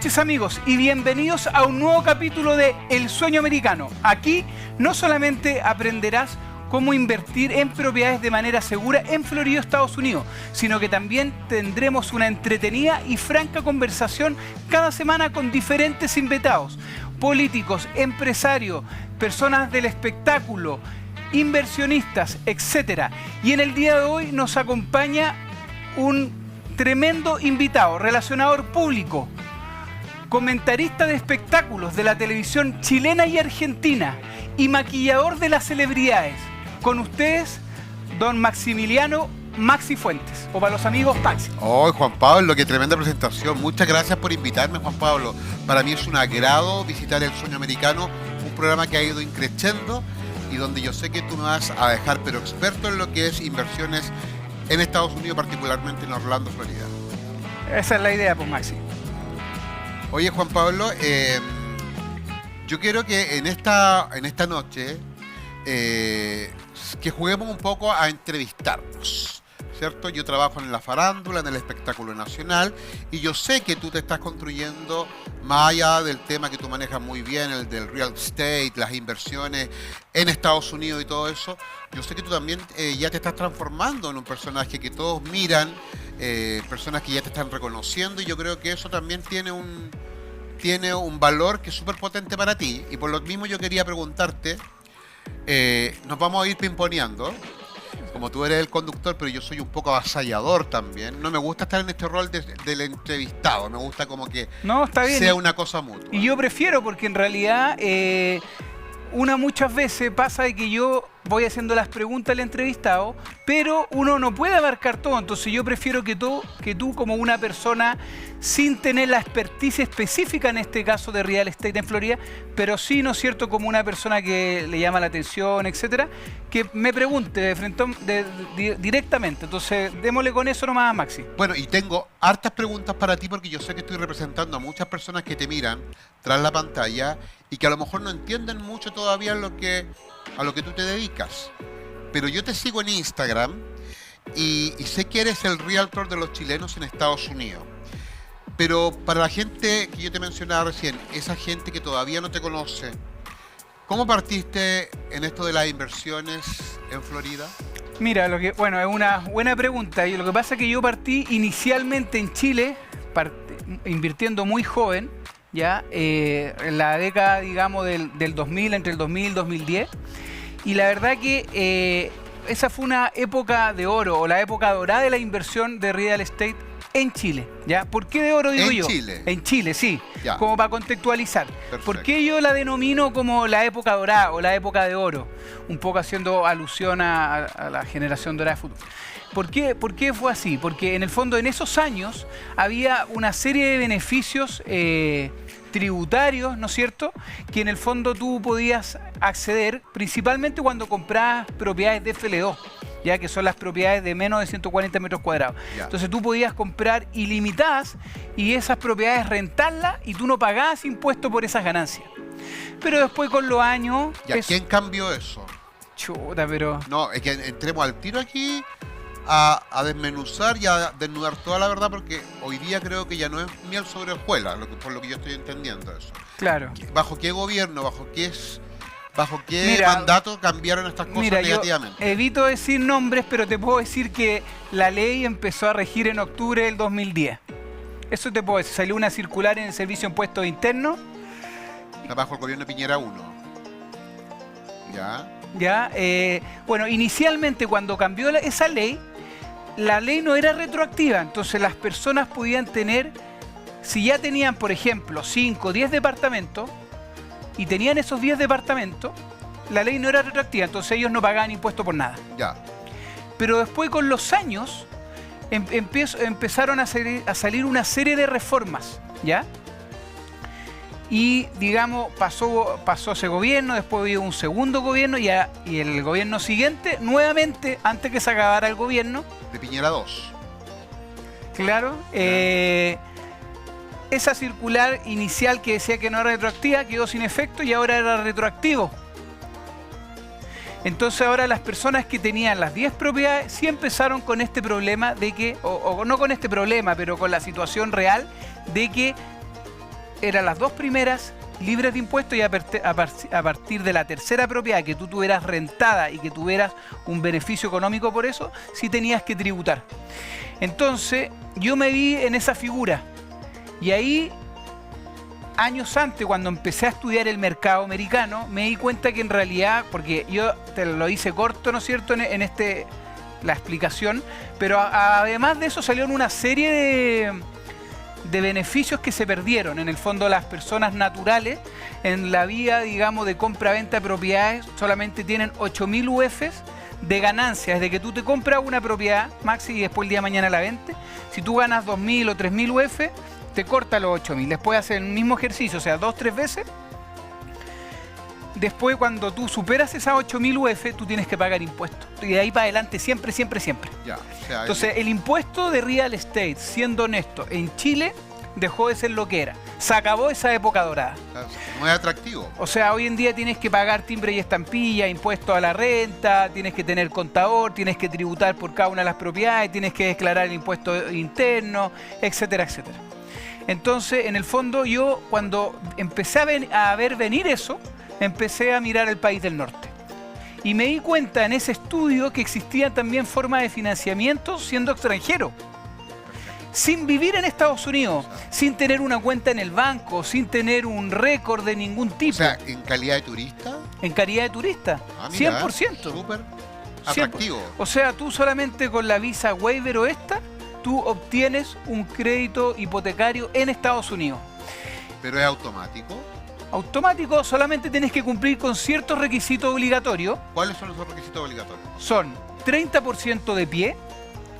noches, amigos, y bienvenidos a un nuevo capítulo de El Sueño Americano. Aquí no solamente aprenderás cómo invertir en propiedades de manera segura en Florida, Estados Unidos, sino que también tendremos una entretenida y franca conversación cada semana con diferentes invitados, políticos, empresarios, personas del espectáculo, inversionistas, etc. Y en el día de hoy nos acompaña un tremendo invitado, relacionador público, comentarista de espectáculos de la televisión chilena y argentina y maquillador de las celebridades. Con ustedes, don Maximiliano Maxi Fuentes, o para los amigos Maxi. Oh, Juan Pablo, qué tremenda presentación. Muchas gracias por invitarme, Juan Pablo. Para mí es un agrado visitar El Sueño Americano, un programa que ha ido increciendo y donde yo sé que tú me vas a dejar pero experto en lo que es inversiones en Estados Unidos, particularmente en Orlando, Florida. Esa es la idea, pues, Maxi. Oye, Juan Pablo, yo quiero que en esta noche que juguemos un poco a entrevistarnos, ¿cierto? Yo trabajo en la farándula, en el espectáculo nacional, y yo sé que tú te estás construyendo, más allá del tema que tú manejas muy bien, el del real estate, las inversiones en Estados Unidos y todo eso, yo sé que tú también ya te estás transformando en un personaje que todos miran, personas que ya te están reconociendo, y yo creo que eso también tiene un valor que es súper potente para ti, y por lo mismo yo quería preguntarte, nos vamos a ir pimponeando, como tú eres el conductor, pero yo soy un poco avasallador también. No me gusta estar en este rol del entrevistado, me gusta como que está bien, sea una cosa mutua. Y yo prefiero, porque en realidad muchas veces pasa de que yo voy haciendo las preguntas al entrevistado, pero uno no puede abarcar todo. Entonces yo prefiero que tú como una persona sin tener la expertise específica, en este caso de real estate en Florida, pero sí, ¿no es cierto?, como una persona que le llama la atención, etcétera, que me pregunte directamente. Entonces démosle con eso nomás a Maxi. Bueno, y tengo hartas preguntas para ti porque yo sé que estoy representando a muchas personas que te miran tras la pantalla y que a lo mejor no entienden mucho todavía a lo que tú te dedicas. Pero yo te sigo en Instagram y sé que eres el realtor de los chilenos en Estados Unidos. Pero para la gente que yo te mencionaba recién, esa gente que todavía no te conoce, ¿cómo partiste en esto de las inversiones en Florida? Mira, es una buena pregunta. Y lo que pasa es que yo partí inicialmente en Chile, invirtiendo muy joven, ya en la década, digamos, del 2000, entre el 2000 y el 2010. Y la verdad que esa fue una época de oro, o la época dorada de la inversión de real estate en Chile, ¿ya? ¿Por qué de oro digo yo? ¿En Chile? En Chile, sí, ya. Como para contextualizar. Perfecto. ¿Por qué yo la denomino como la época dorada o la época de oro? Un poco haciendo alusión a la generación dorada de fútbol. ¿Por qué fue así? Porque en el fondo en esos años había una serie de beneficios tributarios, ¿no es cierto?, que en el fondo tú podías acceder principalmente cuando comprabas propiedades de FL2, ya que son las propiedades de menos de 140 metros cuadrados. Ya. Entonces tú podías comprar ilimitadas y esas propiedades rentarlas y tú no pagabas impuestos por esas ganancias. Pero después con los años... ¿Quién cambió eso? Chuta, pero... No, es que entremos al tiro aquí a desmenuzar y a desnudar toda la verdad, porque hoy día creo que ya no es miel sobre hojuelas, por lo que yo estoy entendiendo eso. Claro. ¿Bajo qué gobierno, bajo qué mandato cambiaron estas cosas negativamente? Yo evito decir nombres, pero te puedo decir que la ley empezó a regir en octubre del 2010. Eso te puedo decir. Salió una circular en el Servicio de Impuestos Internos. Bajo el gobierno de Piñera 1. Ya. Bueno, inicialmente cuando cambió esa ley, la ley no era retroactiva. Entonces las personas podían tener, si ya tenían, por ejemplo, 5 o 10 departamentos, y tenían esos 10 departamentos, la ley no era retroactiva, entonces ellos no pagaban impuesto por nada. Ya. Pero después, con los años, empezaron a salir una serie de reformas, ¿ya? Y, digamos, pasó ese gobierno, después hubo un segundo gobierno y el gobierno siguiente, nuevamente, antes que se acabara el gobierno... De Piñera 2. Claro. Esa circular inicial que decía que no era retroactiva quedó sin efecto y ahora era retroactivo. Entonces ahora las personas que tenían las 10 propiedades sí empezaron con este problema de que, o no con este problema, pero con la situación real de que eran las dos primeras libres de impuestos y a partir de la tercera propiedad que tú tuvieras rentada y que tuvieras un beneficio económico por eso, sí tenías que tributar. Entonces yo me vi en esa figura y ahí, años antes, cuando empecé a estudiar el mercado americano, me di cuenta que en realidad, porque yo te lo hice corto, ¿no es cierto?, en la explicación, pero además de eso salieron una serie de beneficios que se perdieron. En el fondo, las personas naturales en la vía, digamos, de compra-venta de propiedades solamente tienen 8.000 UFs de ganancia desde que tú te compras una propiedad, Maxi, y después el día de mañana la vendes. Si tú ganas 2.000 o 3.000 UF, te corta los 8.000. Después hacer el mismo ejercicio, o sea, 2 o 3 veces. Después, cuando tú superas esas 8.000 UF, tú tienes que pagar impuestos. Y de ahí para adelante, siempre, siempre, siempre. Ya, o sea, entonces, el impuesto de real estate, siendo honesto, en Chile dejó de ser lo que era. Se acabó esa época dorada. No es atractivo. O sea, hoy en día tienes que pagar timbre y estampilla, impuestos a la renta, tienes que tener contador, tienes que tributar por cada una de las propiedades, tienes que declarar el impuesto interno, etcétera, etcétera. Entonces, en el fondo, yo cuando empecé a ver venir eso, empecé a mirar el país del norte. Y me di cuenta en ese estudio que existían también formas de financiamiento siendo extranjero. Sin vivir en Estados Unidos, sin tener una cuenta en el banco, sin tener un récord de ningún tipo. O sea, ¿en calidad de turista? En calidad de turista, Mira, 100%. Súper atractivo. O sea, tú solamente con la visa waiver o esta, tú obtienes un crédito hipotecario en Estados Unidos. ¿Pero es automático? Automático, solamente tienes que cumplir con ciertos requisitos obligatorios. ¿Cuáles son los requisitos obligatorios? Son 30% de pie,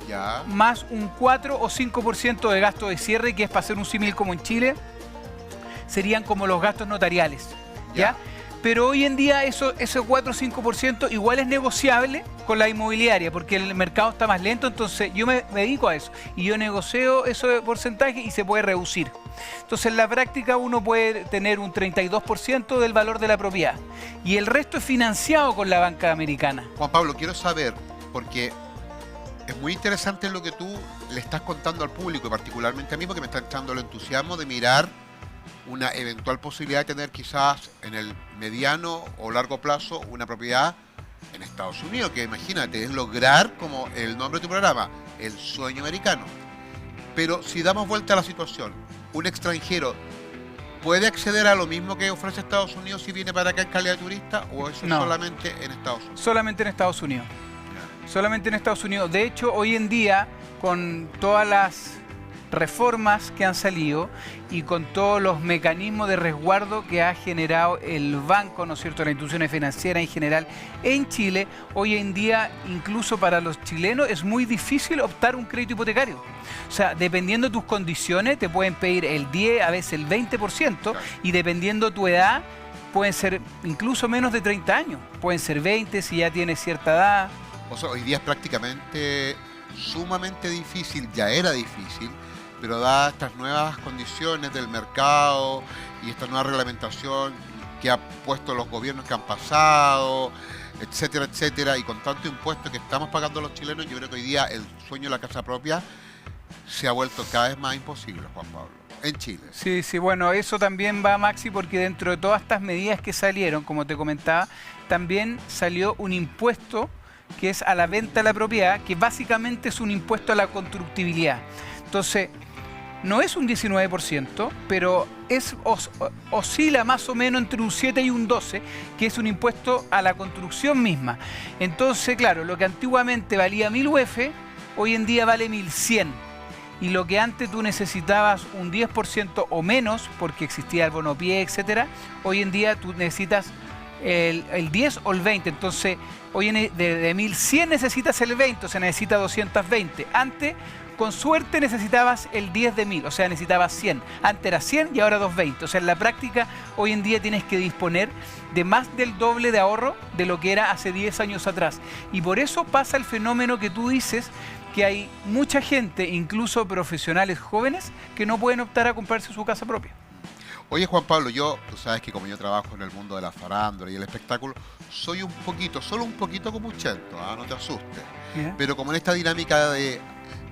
ya, más un 4 o 5% de gasto de cierre, que es para hacer un símil como en Chile, serían como los gastos notariales. ¿Ya? Pero hoy en día ese 4 o 5% igual es negociable con la inmobiliaria, porque el mercado está más lento, entonces yo me dedico a eso. Y yo negocio ese porcentaje y se puede reducir. Entonces en la práctica uno puede tener un 32% del valor de la propiedad. Y el resto es financiado con la banca americana. Juan Pablo, quiero saber, porque es muy interesante lo que tú le estás contando al público, y particularmente a mí, porque me está echando el entusiasmo de mirar una eventual posibilidad de tener quizás en el mediano o largo plazo una propiedad en Estados Unidos, que imagínate, es lograr, como el nombre de tu programa, el sueño americano. Pero si damos vuelta a la situación, ¿un extranjero puede acceder a lo mismo que ofrece Estados Unidos si viene para acá en calidad de turista, o eso No. solamente en Estados Unidos? Solamente en Estados Unidos. Solamente en Estados Unidos. De hecho, hoy en día, con todas las reformas que han salido y con todos los mecanismos de resguardo que ha generado el banco, ¿no es cierto?, las instituciones financieras en general en Chile, hoy en día, incluso para los chilenos, es muy difícil optar un crédito hipotecario. O sea, dependiendo de tus condiciones, te pueden pedir el 10, a veces el 20%, y dependiendo de tu edad, pueden ser incluso menos de 30 años. Pueden ser 20 si ya tienes cierta edad. O sea, hoy día es prácticamente sumamente difícil, ya era difícil, pero dadas estas nuevas condiciones del mercado y esta nueva reglamentación que han puesto los gobiernos que han pasado, etcétera, etcétera, y con tanto impuesto que estamos pagando los chilenos, yo creo que hoy día el sueño de la casa propia se ha vuelto cada vez más imposible, Juan Pablo, en Chile. Sí, sí, bueno, eso también va, Maxi, porque dentro de todas estas medidas que salieron, como te comentaba, también salió un impuesto que es a la venta de la propiedad, que básicamente es un impuesto a la constructibilidad. Entonces, no es un 19%, pero oscila más o menos entre un 7 y un 12, que es un impuesto a la construcción misma. Entonces, claro, lo que antiguamente valía 1.000 UF, hoy en día vale 1.100. Y lo que antes tú necesitabas un 10% o menos, porque existía el bono pie, etcétera, hoy en día tú necesitas el 10 o el 20. Entonces, hoy de 1.100 necesitas el 20, o sea, necesitas 220. Antes, con suerte, necesitabas el 10 de 1.000, o sea, necesitabas 100. Antes era 100 y ahora 220. O sea, en la práctica, hoy en día tienes que disponer de más del doble de ahorro de lo que era hace 10 años atrás. Y por eso pasa el fenómeno que tú dices, que hay mucha gente, incluso profesionales jóvenes, que no pueden optar a comprarse su casa propia. Oye, Juan Pablo, tú sabes que como yo trabajo en el mundo de la farándula y el espectáculo, soy un poquito, solo un poquito como un chento, no te asustes. ¿Ya? Pero como en esta dinámica de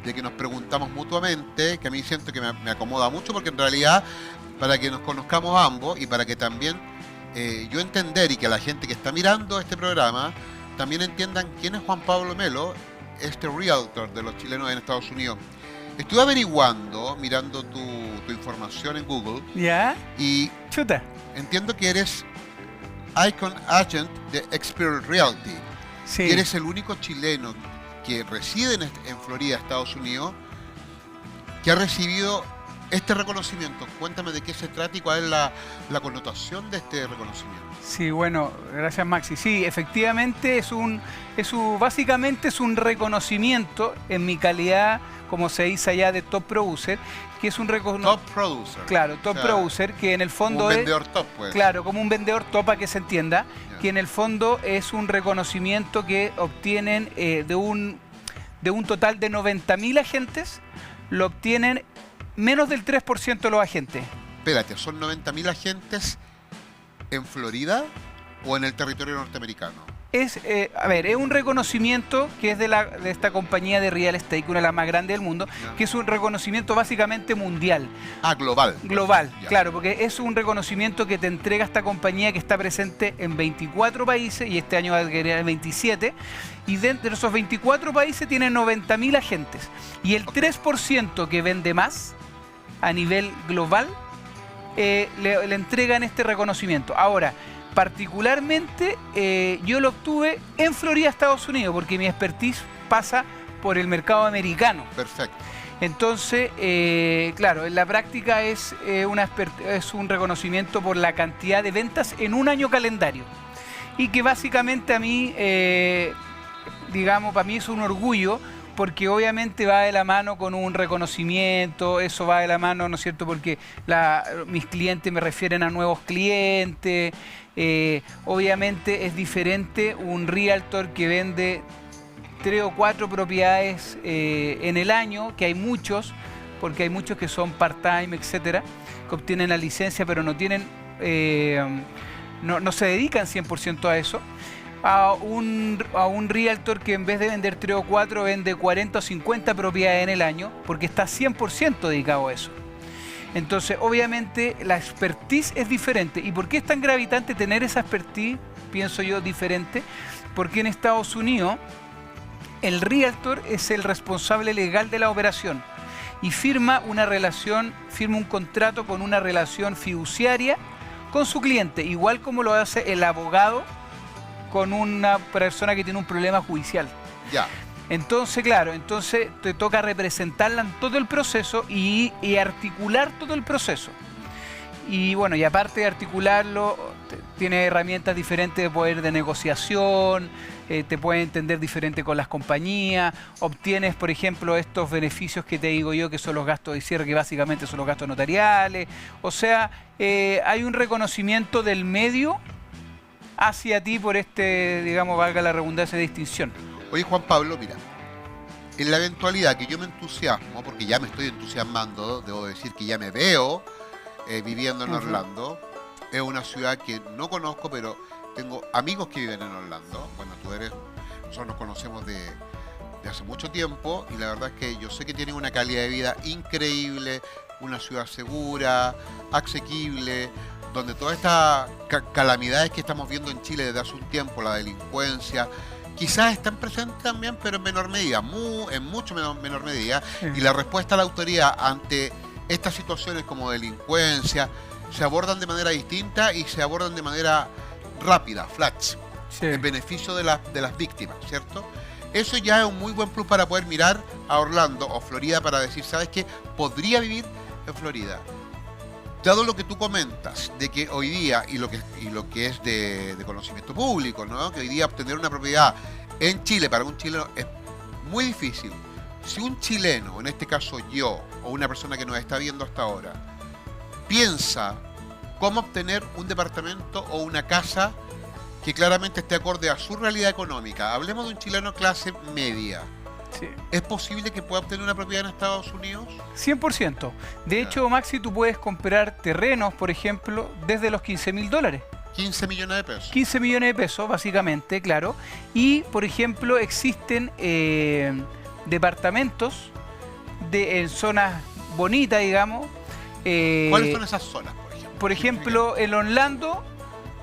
de que nos preguntamos mutuamente, que a mí siento que me acomoda mucho, porque en realidad, para que nos conozcamos ambos y para que también yo entender y que la gente que está mirando este programa también entiendan quién es Juan Pablo Melo, este realtor de los chilenos en Estados Unidos. Estuve averiguando, mirando tu información en Google. ¿Ya? Y chuta, entiendo que eres Icon Agent de Expert Realty. sí. Y eres el único chileno que reside en Florida, Estados Unidos, que ha recibido este reconocimiento. Cuéntame de qué se trata y cuál es la connotación de este reconocimiento. Sí, bueno, gracias Maxi. Sí, efectivamente básicamente es un reconocimiento en mi calidad, como se dice allá, de top producer, que es un Top producer. Claro, top producer, que en el fondo un vendedor top, pues. Claro, como un vendedor top, para que se entienda, Ya. que en el fondo es un reconocimiento que obtienen de un total de 90.000 agentes, lo obtienen menos del 3% de los agentes. Espérate, ¿son 90.000 agentes en Florida o en el territorio norteamericano? Es un reconocimiento que es de esta compañía de real estate, una de las más grandes del mundo, Ya. que es un reconocimiento básicamente mundial. Ah, global. Global, Ya. claro, porque es un reconocimiento que te entrega esta compañía que está presente en 24 países y este año va a querer 27. Y dentro de esos 24 países tiene 90.000 agentes. Y el 3% que vende más a nivel global le entregan este reconocimiento. Ahora, particularmente yo lo obtuve en Florida, Estados Unidos, porque mi expertise pasa por el mercado americano. Perfecto. Entonces, claro, en la práctica es un reconocimiento por la cantidad de ventas en un año calendario. Y que básicamente a mí, digamos, para mí es un orgullo, porque obviamente va de la mano con un reconocimiento, eso va de la mano, ¿no es cierto? Porque mis clientes me refieren a nuevos clientes. Obviamente es diferente un realtor que vende 3 o 4 propiedades en el año, que hay muchos, porque hay muchos que son part-time, etcétera, que obtienen la licencia pero no tienen, no se dedican 100% a eso. A un realtor que en vez de vender 3 o 4 vende 40 o 50 propiedades en el año, porque está 100% dedicado a eso. Entonces, obviamente, la expertise es diferente. ¿Y por qué es tan gravitante tener esa expertise, pienso yo, diferente? Porque en Estados Unidos el realtor es el responsable legal de la operación y firma un contrato con una relación fiduciaria con su cliente, igual como lo hace el abogado con una persona que tiene un problema judicial. Ya. Entonces, claro, te toca representarla en todo el proceso y articular todo el proceso. Y bueno, y aparte de articularlo, tiene herramientas diferentes de poder de negociación, te puede entender diferente con las compañías, obtienes, por ejemplo, estos beneficios que te digo yo, que son los gastos de cierre, que básicamente son los gastos notariales. O sea, hay un reconocimiento del medio hacia ti por digamos, valga la redundancia, de distinción. Oye, Juan Pablo, mira, en la eventualidad que yo me entusiasmo, porque ya me estoy entusiasmando, debo decir que ya me veo viviendo en Orlando, es una ciudad que no conozco, pero tengo amigos que viven en Orlando. Bueno, nosotros nos conocemos de hace mucho tiempo y la verdad es que yo sé que tienen una calidad de vida increíble, una ciudad segura, asequible, donde todas estas calamidades que estamos viendo en Chile desde hace un tiempo, la delincuencia, quizás están presentes también, pero en menor medida, en mucho menor medida. Sí. Y la respuesta de la autoridad ante estas situaciones como delincuencia se abordan de manera distinta y se abordan de manera rápida, flash, Sí. en beneficio de las víctimas, ¿cierto? Eso ya es un muy buen plus para poder mirar a Orlando o Florida para decir, ¿sabes qué? Podría vivir en Florida. Dado lo que tú comentas, de que hoy día, y lo que es de conocimiento público, ¿no? Que hoy día obtener una propiedad en Chile para un chileno es muy difícil. Si un chileno, en este caso yo, o una persona que nos está viendo hasta ahora, piensa cómo obtener un departamento o una casa que claramente esté acorde a su realidad económica, hablemos de un chileno clase media, Sí. ¿es posible que pueda obtener una propiedad en Estados Unidos? 100%. De hecho, Maxi, tú puedes comprar terrenos, por ejemplo, desde los $15.000. 15 millones de pesos. 15 millones de pesos, básicamente, claro. Y, por ejemplo, existen departamentos en zonas bonitas, digamos. ¿Cuáles son esas zonas, por ejemplo? Por ejemplo, en Orlando,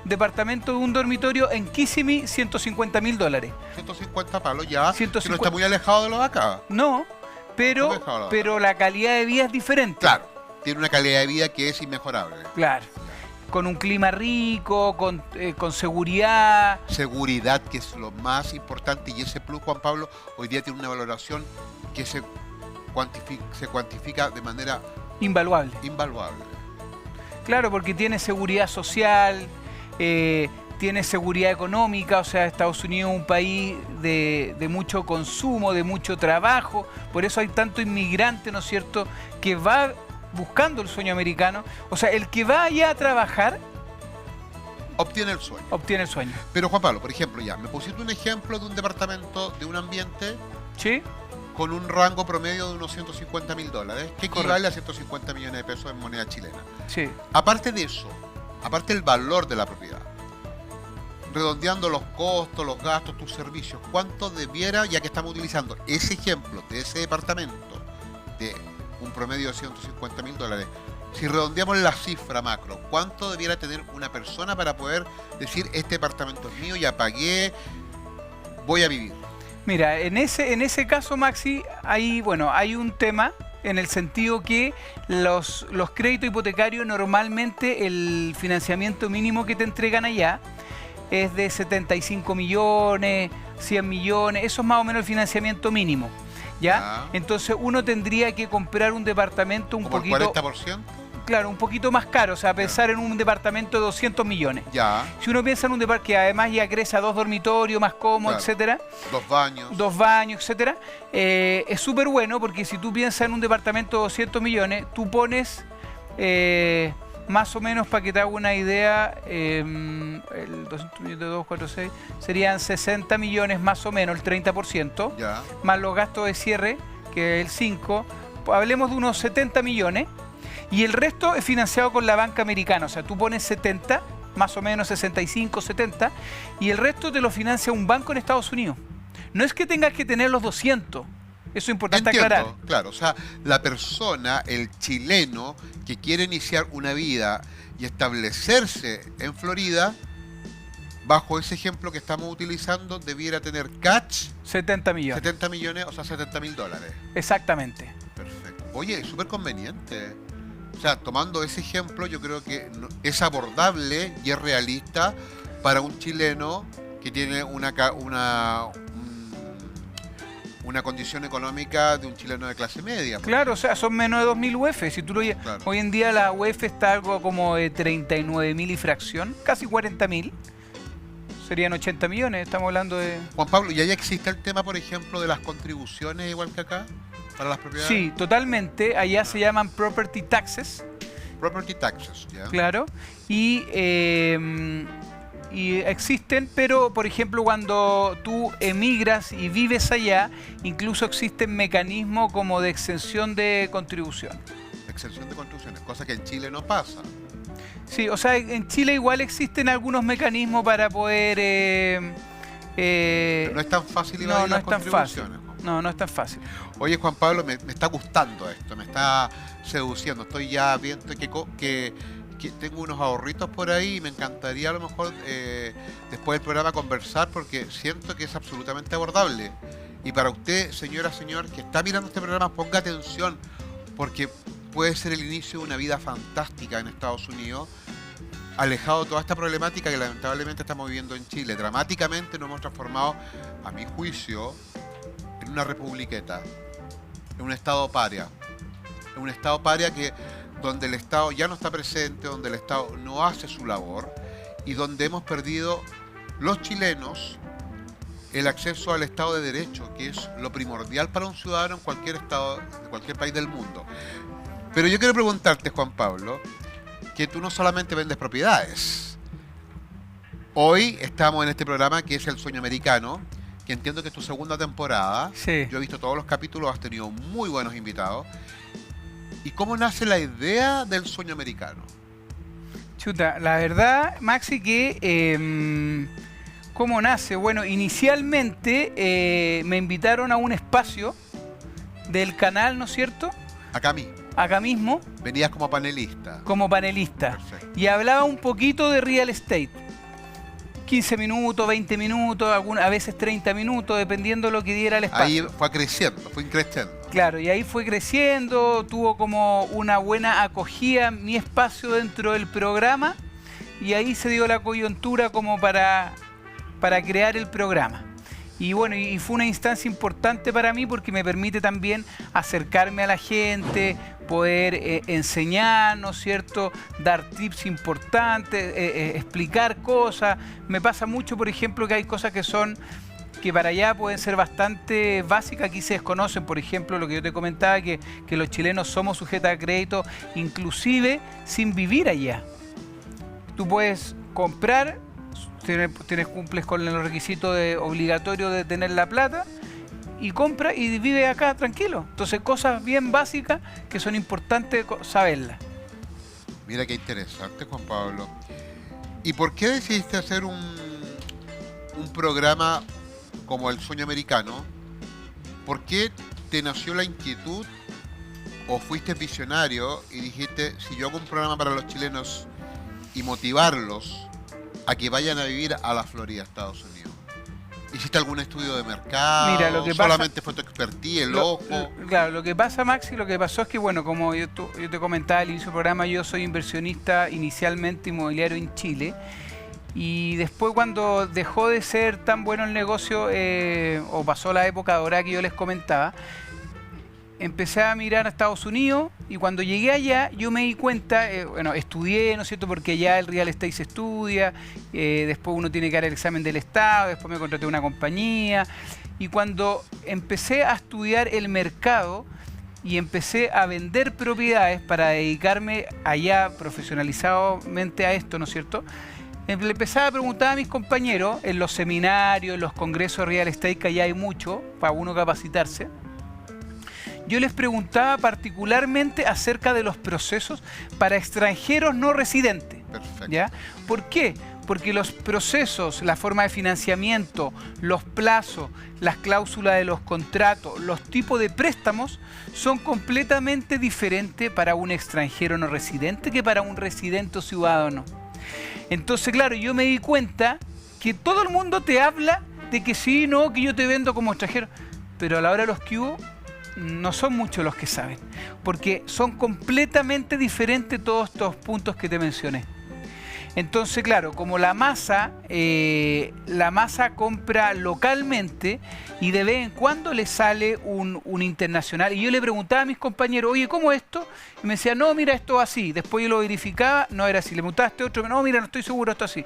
departamento de un dormitorio. En Kissimmee, $150.000. 150 palos ya, 150. que no está muy alejado de los de acá. No, pero la calidad de vida es diferente. Claro, tiene una calidad de vida que es inmejorable. Claro. Con un clima rico, con seguridad. Seguridad, que es lo más importante, y ese plus, Juan Pablo, hoy día tiene una valoración que se cuantifica de manera Invaluable. invaluable. Claro, porque tiene seguridad social, tiene seguridad económica. O sea, Estados Unidos es un país de mucho consumo, de mucho trabajo. Por eso hay tanto inmigrante, ¿no es cierto?, que va buscando el sueño americano. O sea, el que va allá a trabajar Obtiene el sueño. obtiene el sueño. Pero Juan Pablo, por ejemplo, ya, me pusiste un ejemplo de un departamento, de un ambiente ¿Sí? con un rango promedio de unos $150.000, que equivale a 150 millones de pesos en moneda chilena. Sí. Aparte de eso, aparte del valor de la propiedad, redondeando los costos, los gastos, tus servicios, ¿cuánto debiera, ya que estamos utilizando ese ejemplo de ese departamento de un promedio de $150.000, si redondeamos la cifra macro, ¿cuánto debiera tener una persona para poder decir, este departamento es mío, ya pagué, voy a vivir? Mira, en ese caso, Maxi, hay un tema en el sentido que los créditos hipotecarios, normalmente el financiamiento mínimo que te entregan allá es de 75 millones, 100 millones, eso es más o menos el financiamiento mínimo, ¿ya? Entonces uno tendría que comprar un departamento un ¿Como poquito... el 40%? Claro, un poquito más caro, o sea, pensar en un departamento de 200 millones. Ya. Si uno piensa en un departamento que además ya crece a 2 dormitorios, más cómodo, Claro. etcétera, 2 baños. 2 baños, etcétera, es súper bueno, porque si tú piensas en un departamento de 200 millones, tú pones más o menos, para que te haga una idea, el 200 millones de 2, 4, 6, serían 60 millones más o menos, el 30%, Ya. más los gastos de cierre, que es el 5, hablemos de unos 70 millones, y el resto es financiado con la banca americana. O sea, tú pones 70, más o menos 65, 70, y el resto te lo financia un banco en Estados Unidos. No es que tengas que tener los 200. Eso es importante aclarar. Claro, o sea, la persona, el chileno que quiere iniciar una vida y establecerse en Florida, bajo ese ejemplo que estamos utilizando, debiera tener catch 70 millones. 70 millones, o sea, $70.000. Exactamente. Perfecto. Oye, es súper conveniente. O sea, tomando ese ejemplo, yo creo que es abordable y es realista para un chileno que tiene una condición económica de un chileno de clase media. Claro, o sea, son menos de 2.000 UF. Si tú Claro. Hoy en día la UF está algo como de 39.000 y fracción, casi 40.000. Serían 80 millones, estamos hablando de... Juan Pablo, ¿y allá existe el tema, por ejemplo, de las contribuciones igual que acá para las propiedades? Sí, totalmente. Allá se llaman property taxes. Property taxes, ¿ya? Claro. Y existen, pero por ejemplo cuando tú emigras y vives allá, incluso existen mecanismos como de exención de contribución. Exención de contribuciones, cosa que en Chile no pasa. Sí, o sea, en Chile igual existen algunos mecanismos para poder... Pero no es tan fácil no, evadir no las es tan fácil. contribuciones. No es tan fácil. Oye, Juan Pablo, me está gustando esto, me está seduciendo. Estoy ya viendo que tengo unos ahorritos por ahí y me encantaría a lo mejor después del programa conversar, porque siento que es absolutamente abordable. Y para usted, señora, señor, que está mirando este programa, ponga atención, porque puede ser el inicio de una vida fantástica en Estados Unidos, alejado de toda esta problemática que lamentablemente estamos viviendo en Chile. Dramáticamente nos hemos transformado, a mi juicio, en una republiqueta, en un estado paria. En un estado paria donde el Estado ya no está presente, donde el Estado no hace su labor y donde hemos perdido los chilenos el acceso al Estado de Derecho, que es lo primordial para un ciudadano en cualquier estado, de cualquier país del mundo. Pero yo quiero preguntarte, Juan Pablo, que tú no solamente vendes propiedades. Hoy estamos en este programa que es El Sueño Americano, que entiendo que es tu segunda temporada. Sí. Yo he visto todos los capítulos, has tenido muy buenos invitados. ¿Y cómo nace la idea del sueño americano? Chuta, la verdad, Maxi, que ¿cómo nace? Bueno, inicialmente me invitaron a un espacio del canal, ¿no es cierto? Acá mismo. Acá mismo. Venías como panelista. Como panelista. Perfecto. Y hablaba un poquito de real estate. 15 minutos, 20 minutos, a veces 30 minutos, dependiendo de lo que diera el espacio. Ahí fue creciendo, fue increciendo. Claro, y ahí fue creciendo, tuvo como una buena acogida mi espacio dentro del programa y ahí se dio la coyuntura como para crear el programa. Y bueno, y fue una instancia importante para mí porque me permite también acercarme a la gente, poder enseñar, ¿no es cierto?, dar tips importantes, explicar cosas. Me pasa mucho, por ejemplo, que hay cosas que para allá pueden ser bastante básicas, aquí se desconocen. Por ejemplo, lo que yo te comentaba, que los chilenos somos sujetos a crédito, inclusive sin vivir allá. Tú puedes comprar, cumples con los requisitos obligatorios de tener la plata, y compra y vive acá tranquilo. Entonces, cosas bien básicas que son importantes saberlas. Mira qué interesante, Juan Pablo. ¿Y por qué decidiste hacer un programa como El Sueño Americano? ¿Por qué te nació la inquietud o fuiste visionario y dijiste, si yo hago un programa para los chilenos y motivarlos a que vayan a vivir a la Florida, Estados Unidos? ¿Hiciste algún estudio de mercado? Mira, lo que pasa, ¿solamente fue tu expertise, el ojo? Claro, lo que pasa, Maxi, lo que pasó es que, bueno, como yo te comentaba al inicio del programa, yo soy inversionista inicialmente inmobiliario en Chile. Y después, cuando dejó de ser tan bueno el negocio, o pasó la época dorada que yo les comentaba, empecé a mirar a Estados Unidos, y cuando llegué allá yo me di cuenta, bueno, estudié, ¿no es cierto?, porque allá el real estate se estudia, después uno tiene que dar el examen del Estado, después me contraté una compañía, y cuando empecé a estudiar el mercado y empecé a vender propiedades para dedicarme allá profesionalizadamente a esto, ¿no es cierto?, le empezaba a preguntar a mis compañeros en los seminarios, en los congresos de real estate, que allá hay mucho para uno capacitarse. Yo les preguntaba particularmente acerca de los procesos para extranjeros no residentes. Perfecto. ¿Ya? ¿Por qué? Porque los procesos, la forma de financiamiento, los plazos, las cláusulas de los contratos, los tipos de préstamos son completamente diferentes para un extranjero no residente que para un residente o ciudadano. Entonces, claro, yo me di cuenta que todo el mundo te habla de que sí, no, que yo te vendo como extranjero, pero a la hora de los que hubo, no son muchos los que saben, porque son completamente diferentes todos estos puntos que te mencioné. Entonces, claro, como la masa compra localmente y de vez en cuando le sale un internacional. Y yo le preguntaba a mis compañeros, oye, ¿cómo es esto? Y me decían, no, mira, esto así. Después yo lo verificaba, no era así. Le preguntaba a este otro, no, mira, no estoy seguro, esto así.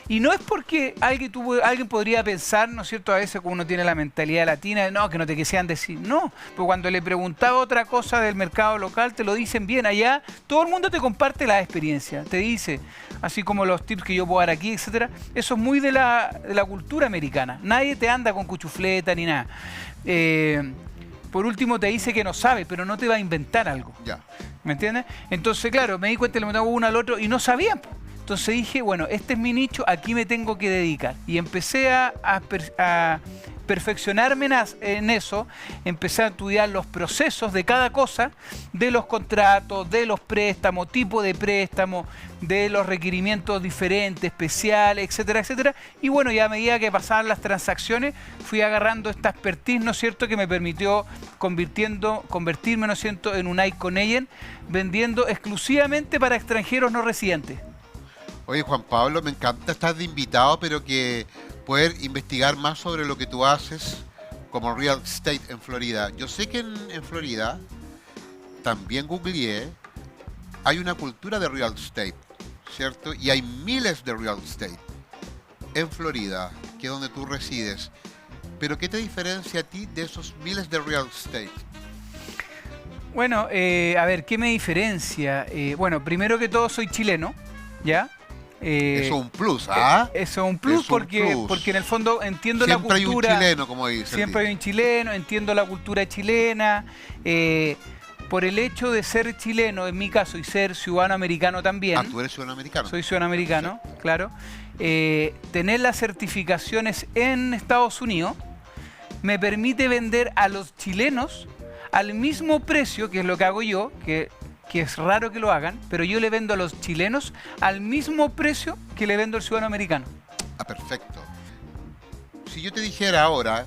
Y no es porque alguien podría pensar, ¿no es cierto?, a veces como uno tiene la mentalidad latina, no, que no te quisieran decir, no. Pero cuando le preguntaba otra cosa del mercado local, te lo dicen bien. Allá todo el mundo te comparte la experiencia, te dice, así como los tips que yo puedo dar aquí, etcétera. Eso es muy de la cultura americana. Nadie te anda con cuchufleta ni nada. Por último te dice que no sabe, pero no te va a inventar algo. Ya. ¿Me entiendes? Entonces, claro, me di cuenta, le preguntaba uno al otro y no sabían. Entonces dije, bueno, este es mi nicho, aquí me tengo que dedicar. Y empecé a perfeccionarme en eso, empecé a estudiar los procesos de cada cosa, de los contratos, de los préstamos, tipo de préstamo, de los requerimientos diferentes, especiales, etcétera, etcétera. Y bueno, ya a medida que pasaban las transacciones, fui agarrando esta expertise, ¿no es cierto?, que me permitió convertirme, ¿no es cierto?, en un icon agent, vendiendo exclusivamente para extranjeros no residentes. Oye, Juan Pablo, me encanta estar de invitado, pero que poder investigar más sobre lo que tú haces como real estate en Florida. Yo sé que en Florida, también googleé, hay una cultura de real estate, ¿cierto? Y hay miles de real estate en Florida, que es donde tú resides. Pero ¿qué te diferencia a ti de esos miles de real estate? Bueno, a ver, ¿qué me diferencia? Bueno, primero que todo soy chileno, ¿ya? Eso es un plus, ¿ah? Eso es un plus, porque en el fondo entiendo la cultura. Siempre hay un chileno, como dice. Siempre hay un chileno, entiendo la cultura chilena. Por el hecho de ser chileno, en mi caso, y ser ciudadano americano también. Ah, ¿tú eres ciudadano americano? Soy ciudadano americano, claro. Tener las certificaciones en Estados Unidos me permite vender a los chilenos al mismo precio, que es lo que hago yo, que es raro que lo hagan, pero yo le vendo a los chilenos al mismo precio que le vendo al ciudadano americano. Ah, perfecto. Si yo te dijera ahora,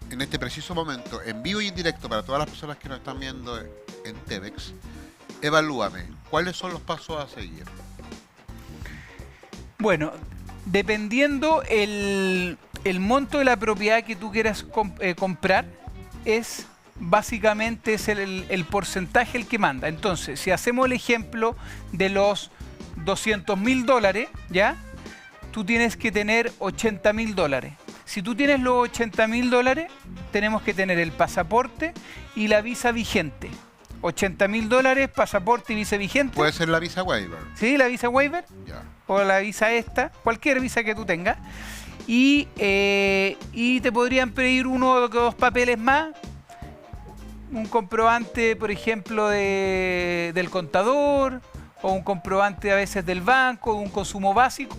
en este preciso momento, en vivo y en directo para todas las personas que nos están viendo en TEDx, evalúame, ¿cuáles son los pasos a seguir? Bueno, dependiendo el monto de la propiedad que tú quieras comprar, es básicamente es el porcentaje el que manda. Entonces, si hacemos el ejemplo de los $200.000, ¿ya? Tú tienes que tener $80.000. Si tú tienes los $80.000, tenemos que tener el pasaporte y la visa vigente. $80.000, pasaporte y visa vigente. Puede ser la visa waiver. Sí, la visa waiver. Ya. O la visa esta, cualquier visa que tú tengas. Y te podrían pedir uno o dos papeles más. Un comprobante, por ejemplo, del contador, o un comprobante a veces del banco, un consumo básico.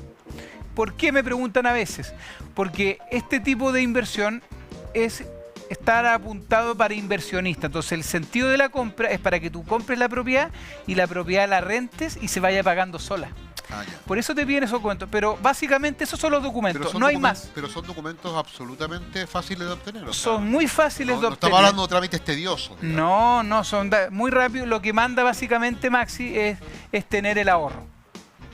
¿Por qué me preguntan a veces? Porque este tipo de inversión es estar apuntado para inversionistas. Entonces el sentido de la compra es para que tú compres la propiedad y la propiedad la rentes y se vaya pagando sola. Ah, ya. Por eso te piden esos documentos. Pero básicamente esos son los documentos, no hay más. Pero son documentos absolutamente fáciles de obtener. O sea, Son muy fáciles de no obtener. estamos hablando de trámites tediosos. Digamos. No, son muy rápidos. Lo que manda básicamente Maxi es tener el ahorro.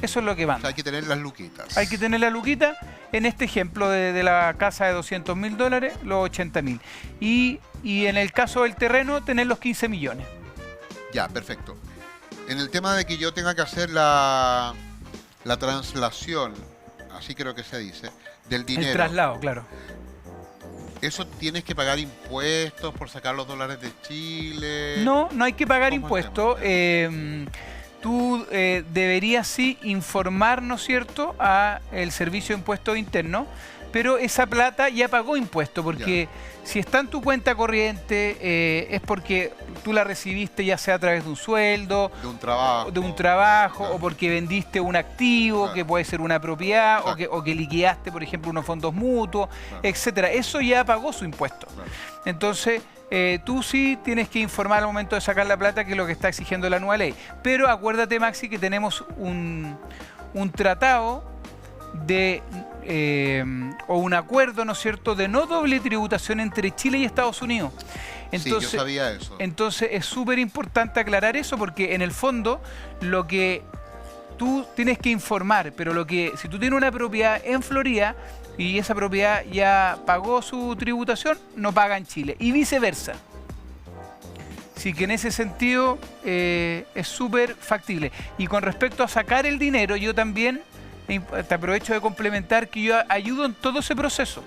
Eso es lo que O sea, manda. hay que tener las luquitas. Hay que tener la luquita. En este ejemplo de la casa de $200.000, los 80.000. Y en el caso del terreno, tener los 15 millones. Ya, perfecto. En el tema de que yo tenga que hacer la translación, así creo que se dice, del dinero. El traslado, claro. ¿Eso tienes que pagar impuestos por sacar los dólares de Chile? No hay que pagar ¿Cómo es el impuestos. Tú deberías sí informar, ¿no es cierto?, a el Servicio de Impuestos Internos, pero esa plata ya pagó impuesto, porque si está en tu cuenta corriente es porque tú la recibiste ya sea a través de un sueldo, De un trabajo. claro, o porque vendiste un activo, Claro. que puede ser una propiedad, Exacto. o que liquidaste, por ejemplo, unos fondos mutuos, Claro. etcétera. Eso ya pagó su impuesto. Claro. Entonces, tú sí tienes que informar al momento de sacar la plata, que es lo que está exigiendo la nueva ley. Pero acuérdate, Maxi, que tenemos un tratado o un acuerdo, ¿no es cierto?, de no doble tributación entre Chile y Estados Unidos. Entonces, sí, yo sabía eso. entonces es súper importante aclarar eso, porque en el fondo lo que tú tienes que informar, pero si tú tienes una propiedad en Florida y esa propiedad ya pagó su tributación, no paga en Chile, y viceversa. Así que en ese sentido es súper factible. Y con respecto a sacar el dinero, yo también te aprovecho de complementar que yo ayudo en todo ese proceso.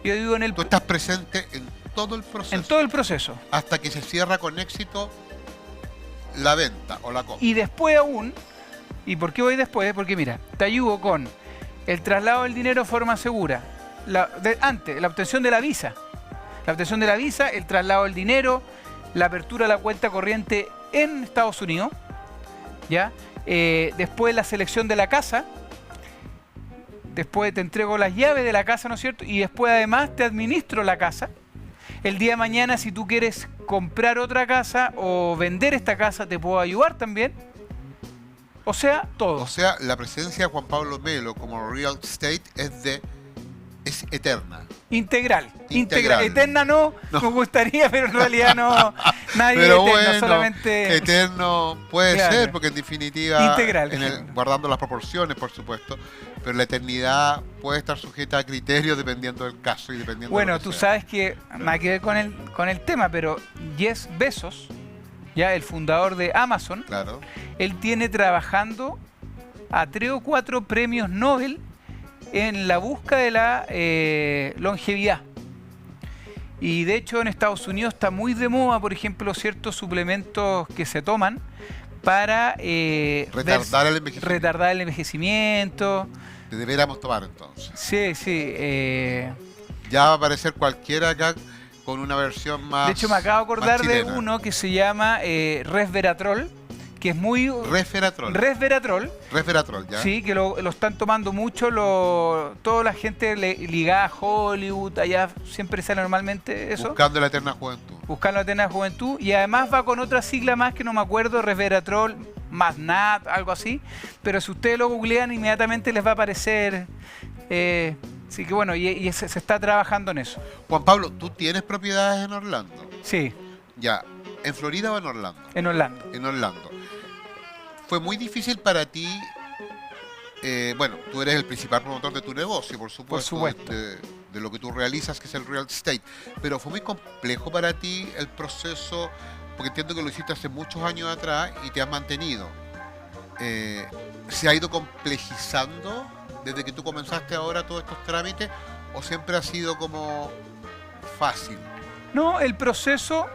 Yo ayudo en Tú estás presente en todo el proceso. en todo el proceso. Hasta que se cierra con éxito la venta o la compra. Y después aún, ¿y por qué voy después? Porque mira, te ayudo con el traslado del dinero de forma segura. Antes, la obtención de la visa. La obtención de la visa, el traslado del dinero, la apertura de la cuenta corriente en Estados Unidos, ¿ya? Después la selección de la casa. Después te entrego las llaves de la casa, ¿no es cierto? Y después además te administro la casa. El día de mañana, si tú quieres comprar otra casa o vender esta casa, te puedo ayudar también. O sea, todo. O sea, la presencia de Juan Pablo Melo como real estate es eterna. Integral. Integral. Eterna no, me gustaría, pero en realidad no. Nadie Pero es eterno, bueno, solamente... eterno puede Claro. ser, porque en definitiva, Integral. guardando las proporciones, por supuesto, pero la eternidad puede estar sujeta a criterios dependiendo del caso y dependiendo de Bueno, lo que tú sea. sabes que nada que ver con el tema, pero Jeff Bezos, ya el fundador de Amazon, Claro. él tiene trabajando a 3 o 4 premios Nobel en la búsqueda de la longevidad. Y de hecho en Estados Unidos está muy de moda, por ejemplo, ciertos suplementos que se toman para Retardar el envejecimiento. retardar el envejecimiento. Deberíamos tomar entonces. Sí. Ya va a aparecer cualquiera acá con una versión más. De hecho, me acabo de acordar más de chilena. uno que se llama Resveratrol, que es muy... Resveratrol. Resveratrol. Resveratrol, ya. Sí, que lo están tomando mucho toda la gente ligada a Hollywood, allá siempre sale normalmente eso. Buscando la eterna juventud. Buscando la eterna juventud. Y además va con otra sigla más que no me acuerdo, Resveratrol, más NAT, algo así. Pero si ustedes lo googlean, inmediatamente les va a aparecer. Así que bueno, y se está trabajando en eso. Juan Pablo, ¿tú tienes propiedades en Orlando? Sí. Ya. ¿En Florida o en Orlando? En Orlando. En Orlando. ¿Fue muy difícil para ti? Bueno, tú eres el principal promotor de tu negocio, por supuesto. Por supuesto. De lo que tú realizas, que es el real estate. Pero ¿fue muy complejo para ti el proceso? Porque entiendo que lo hiciste hace muchos años atrás y te has mantenido. ¿Se ha ido complejizando desde que tú comenzaste ahora todos estos trámites? ¿O siempre ha sido como fácil? No, el proceso...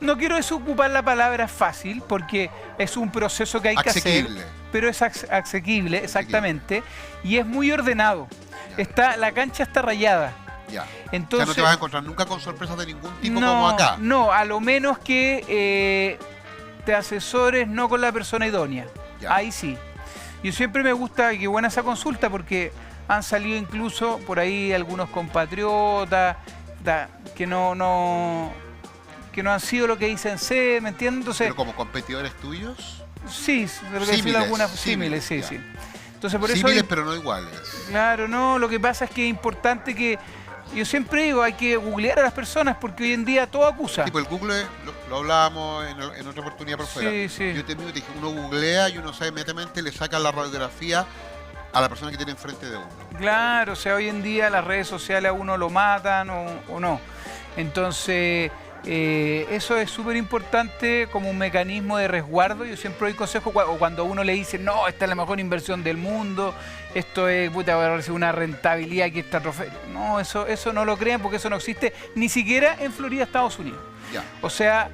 No quiero desocupar la palabra fácil, porque es un proceso que hay que hacer, pero es asequible, exactamente, y es muy ordenado. La cancha está rayada. Ya. Entonces, o sea, no te vas a encontrar nunca con sorpresas de ningún tipo como acá. No, a lo menos que te asesores no con la persona idónea. Ya. Ahí sí. Yo siempre me gusta que buena esa consulta, porque han salido incluso por ahí algunos compatriotas que no han sido lo que dicen ser, ¿me entiendes? Entonces, ¿pero como competidores tuyos? Sí, símiles, sí. Entonces, por símiles, eso pero no iguales. Claro, no, lo que pasa es que es importante que, yo siempre digo, hay que googlear a las personas, porque hoy en día todo acusa. Tipo, el Google, lo hablábamos en otra oportunidad por fuera. Sí. Yo te dije, uno googlea y uno sabe inmediatamente, le saca la radiografía a la persona que tiene enfrente de uno. Claro, o sea, hoy en día las redes sociales a uno lo matan o no. Entonces... eso es súper importante como un mecanismo de resguardo. Yo siempre doy consejo o cuando a uno le dice, no, esta es la mejor inversión del mundo, esto es, puta, va a recibir una rentabilidad que está... No, eso no lo crean, porque eso no existe ni siquiera en Florida, Estados Unidos. Ya. O sea,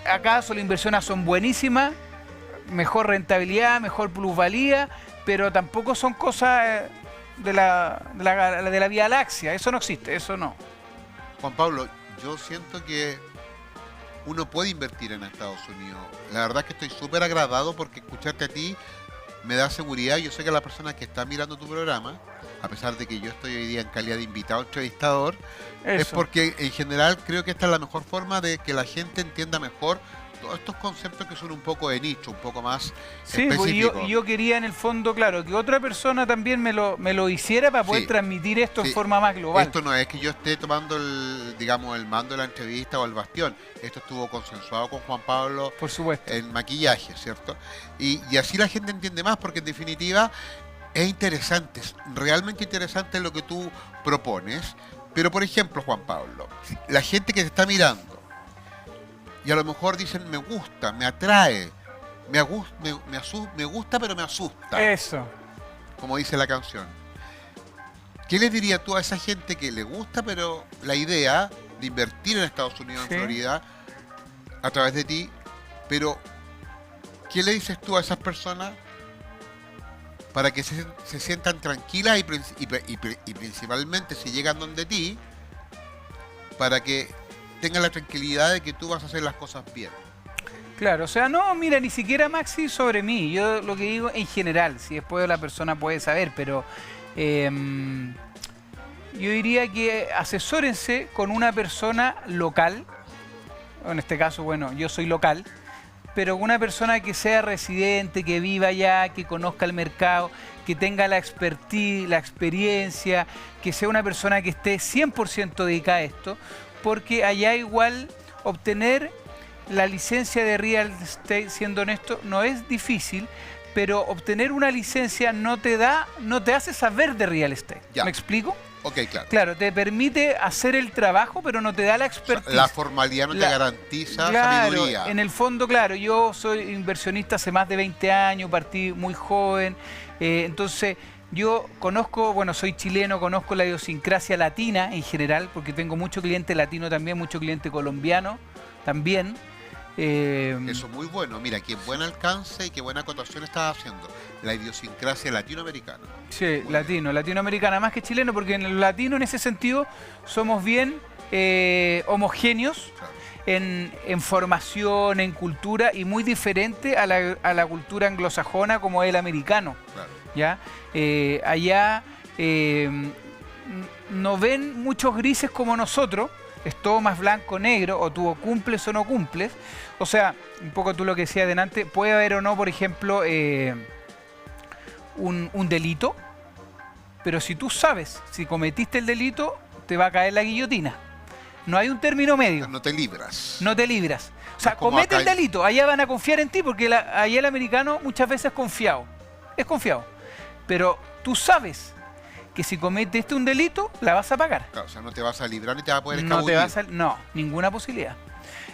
acá las inversiones son buenísimas, mejor rentabilidad, mejor plusvalía, pero tampoco son cosas de la Vía Láctea. Eso no existe, eso no. Juan Pablo, yo siento que uno puede invertir en Estados Unidos. La verdad es que estoy súper agradado porque escucharte a ti me da seguridad. Yo sé que las personas que están mirando tu programa, a pesar de que yo estoy hoy día en calidad de invitado entrevistador, es porque en general creo que esta es la mejor forma de que la gente entienda mejor todos estos conceptos que son un poco de nicho, un poco más específicos. Pues yo quería en el fondo, claro, que otra persona también me lo hiciera para poder transmitir esto en forma más global. Esto no es que yo esté tomando el mando de la entrevista o el bastión. Esto estuvo consensuado con Juan Pablo, por supuesto, en maquillaje, ¿cierto? Y así la gente entiende más, porque en definitiva es interesante, es realmente interesante lo que tú propones. Pero por ejemplo, Juan Pablo, la gente que te está mirando y a lo mejor dicen, me gusta, me atrae, me gusta, pero me asusta. Eso. Como dice la canción. ¿Qué le dirías tú a esa gente que le gusta, pero la idea de invertir en Estados Unidos, en Florida, a través de ti, pero qué le dices tú a esas personas para que se sientan tranquilas y principalmente si llegan donde ti, para que tengan la tranquilidad de que tú vas a hacer las cosas bien? Claro, o sea, no, mira, ni siquiera Maxi sobre mí. Yo lo que digo en general, si después la persona puede saber, pero yo diría que asesórense con una persona local. En este caso, bueno, yo soy local, pero una persona que sea residente, que viva allá, que conozca el mercado, que tenga la expertise, la experiencia, que sea una persona que esté 100% dedicada a esto, porque allá igual obtener la licencia de real estate, siendo honesto, no es difícil, pero obtener una licencia no te hace saber de real estate. Ya. ¿Me explico? Ok, claro. Claro, te permite hacer el trabajo, pero no te da la expertise. O sea, la formalidad no te garantiza sabiduría. En el fondo, claro, yo soy inversionista hace más de 20 años, partí muy joven, entonces yo conozco, bueno, soy chileno, conozco la idiosincrasia latina en general, porque tengo mucho cliente latino también, mucho cliente colombiano también. Eso es muy bueno. Mira, qué buen alcance y qué buena acotación estás haciendo. La idiosincrasia latinoamericana. Sí, latinoamericana, más que chileno, porque en el latino en ese sentido somos bien homogéneos. Claro. en formación, en cultura, y muy diferente a la cultura anglosajona como es el americano. Claro. ¿Ya? Allá no ven muchos grises como nosotros, es todo más blanco-negro, o tú o cumples o no cumples. O sea, un poco tú lo que decías delante, puede haber o no, por ejemplo, un delito, pero si tú sabes, si cometiste el delito, te va a caer la guillotina. No hay un término medio. No te libras. No te libras. O sea, Es como comete acá el delito, allá van a confiar en ti, porque allá el americano muchas veces es confiado. Es confiado. Pero tú sabes que si cometiste un delito, la vas a pagar. Claro, o sea, no te vas a librar ni te vas a poder No escabullir. no, ninguna posibilidad.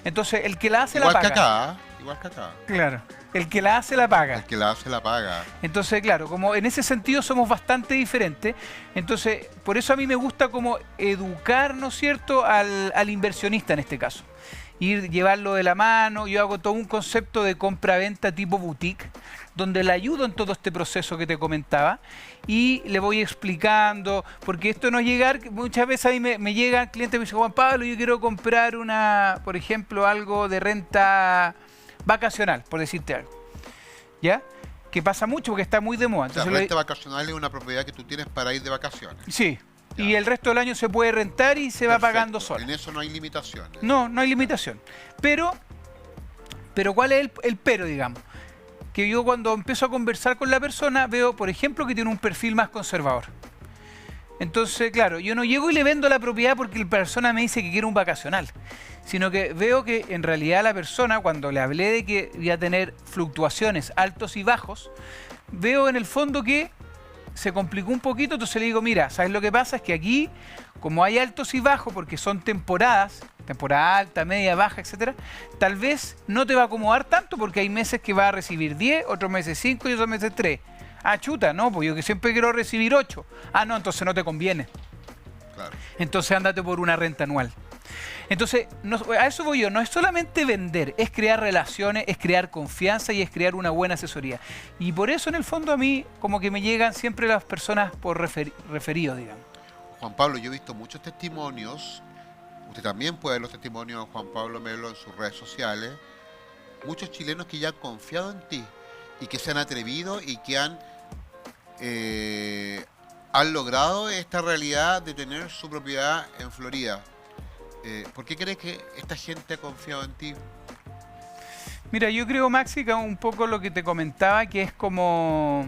Entonces, el que la hace Igual la que paga. acá, igual que acá. Claro. El que la hace la paga. El que la hace la paga. Entonces, claro, como en ese sentido somos bastante diferentes, entonces por eso a mí me gusta como educar, ¿no es cierto?, al inversionista en este caso. Llevarlo de la mano. Yo hago todo un concepto de compra-venta tipo boutique, donde le ayudo en todo este proceso que te comentaba y le voy explicando, porque esto no es llegar, muchas veces a mí me llegan clientes y me dicen, Juan Pablo, yo quiero comprar por ejemplo, algo de renta vacacional, por decirte algo. ¿Ya? Que pasa mucho porque está muy de moda. O sea, Entonces, renta vacacional es una propiedad que tú tienes para ir de vacaciones. sí. Ya. Y el resto del año se puede rentar y se va Perfecto. pagando sola. En eso no hay limitaciones. No, no hay limitación. Pero ¿cuál es el pero, digamos? Que yo cuando empiezo a conversar con la persona veo, por ejemplo, que tiene un perfil más conservador. Entonces, claro, yo no llego y le vendo la propiedad porque la persona me dice que quiere un vacacional, sino que veo que en realidad la persona, cuando le hablé de que iba a tener fluctuaciones altos y bajos, veo en el fondo que se complicó un poquito. Entonces le digo, mira, ¿sabes lo que pasa? Es que aquí, como hay altos y bajos, porque son temporadas, temporada alta, media, baja, etcétera, tal vez no te va a acomodar tanto porque hay meses que va a recibir 10, otros meses 5 y otros meses 3. Ah, chuta, no, pues yo que siempre quiero recibir 8. Ah, no, entonces no te conviene. Claro. Entonces ándate por una renta anual. Entonces, a eso voy yo, no es solamente vender, es crear relaciones, es crear confianza y es crear una buena asesoría. Y por eso en el fondo a mí como que me llegan siempre las personas por referidos, digamos. Juan Pablo, yo he visto muchos testimonios, usted también puede ver los testimonios de Juan Pablo Melo en sus redes sociales, muchos chilenos que ya han confiado en ti y que se han atrevido y que han logrado esta realidad de tener su propiedad en Florida. ¿Por qué crees que esta gente ha confiado en ti? Mira, yo creo, Maxi, que un poco lo que te comentaba, que es como,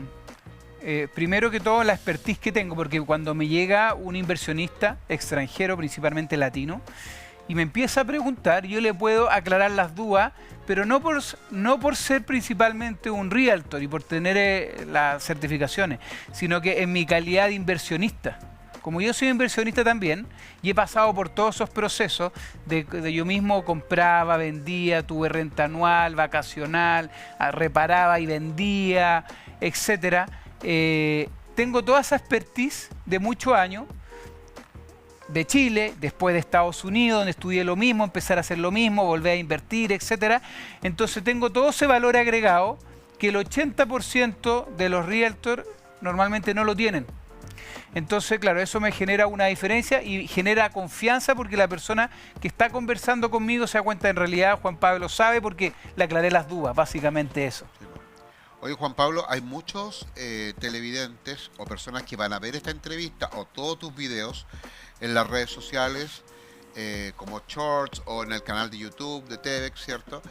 primero que todo, la expertise que tengo, porque cuando me llega un inversionista extranjero, principalmente latino, y me empieza a preguntar, yo le puedo aclarar las dudas, pero no por ser principalmente un realtor y por tener las certificaciones, sino que en mi calidad de inversionista. Como yo soy inversionista también y he pasado por todos esos procesos de yo mismo compraba, vendía, tuve renta anual, vacacional, reparaba y vendía, etcétera. Tengo toda esa expertise de muchos años de Chile, después de Estados Unidos, donde estudié lo mismo, empezar a hacer lo mismo, volver a invertir, etcétera. Entonces tengo todo ese valor agregado que el 80% de los realtors normalmente no lo tienen. Entonces, claro, eso me genera una diferencia y genera confianza porque la persona que está conversando conmigo se da cuenta en realidad Juan Pablo sabe porque le aclaré las dudas, básicamente eso. Oye, Juan Pablo, hay muchos televidentes o personas que van a ver esta entrevista o todos tus videos en las redes sociales, como Shorts o en el canal de YouTube de TVX, ¿cierto?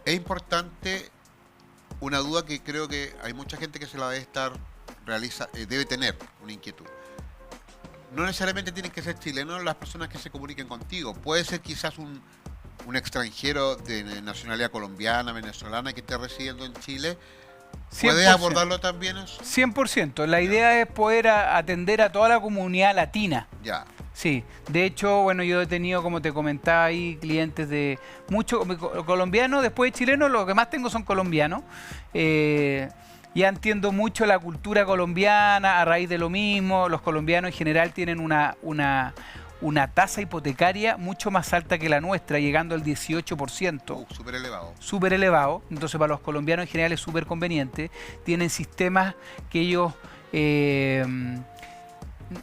Es importante una duda que creo que hay mucha gente que se la debe tener una inquietud. No necesariamente tienen que ser chilenos las personas que se comuniquen contigo. Puede ser quizás un extranjero de nacionalidad colombiana, venezolana, que esté residiendo en Chile. ¿Puedes 100%. abordarlo también eso? 100%. La idea es poder atender a toda la comunidad latina. Ya. Sí, de hecho, bueno, yo he tenido, como te comentaba ahí, clientes de muchos colombianos, después de chilenos, lo que más tengo son colombianos. Ya entiendo mucho la cultura colombiana a raíz de lo mismo. Los colombianos en general tienen una tasa hipotecaria mucho más alta que la nuestra, llegando al 18%. Súper elevado. Súper elevado. Entonces, para los colombianos en general es súper conveniente. Tienen sistemas que ellos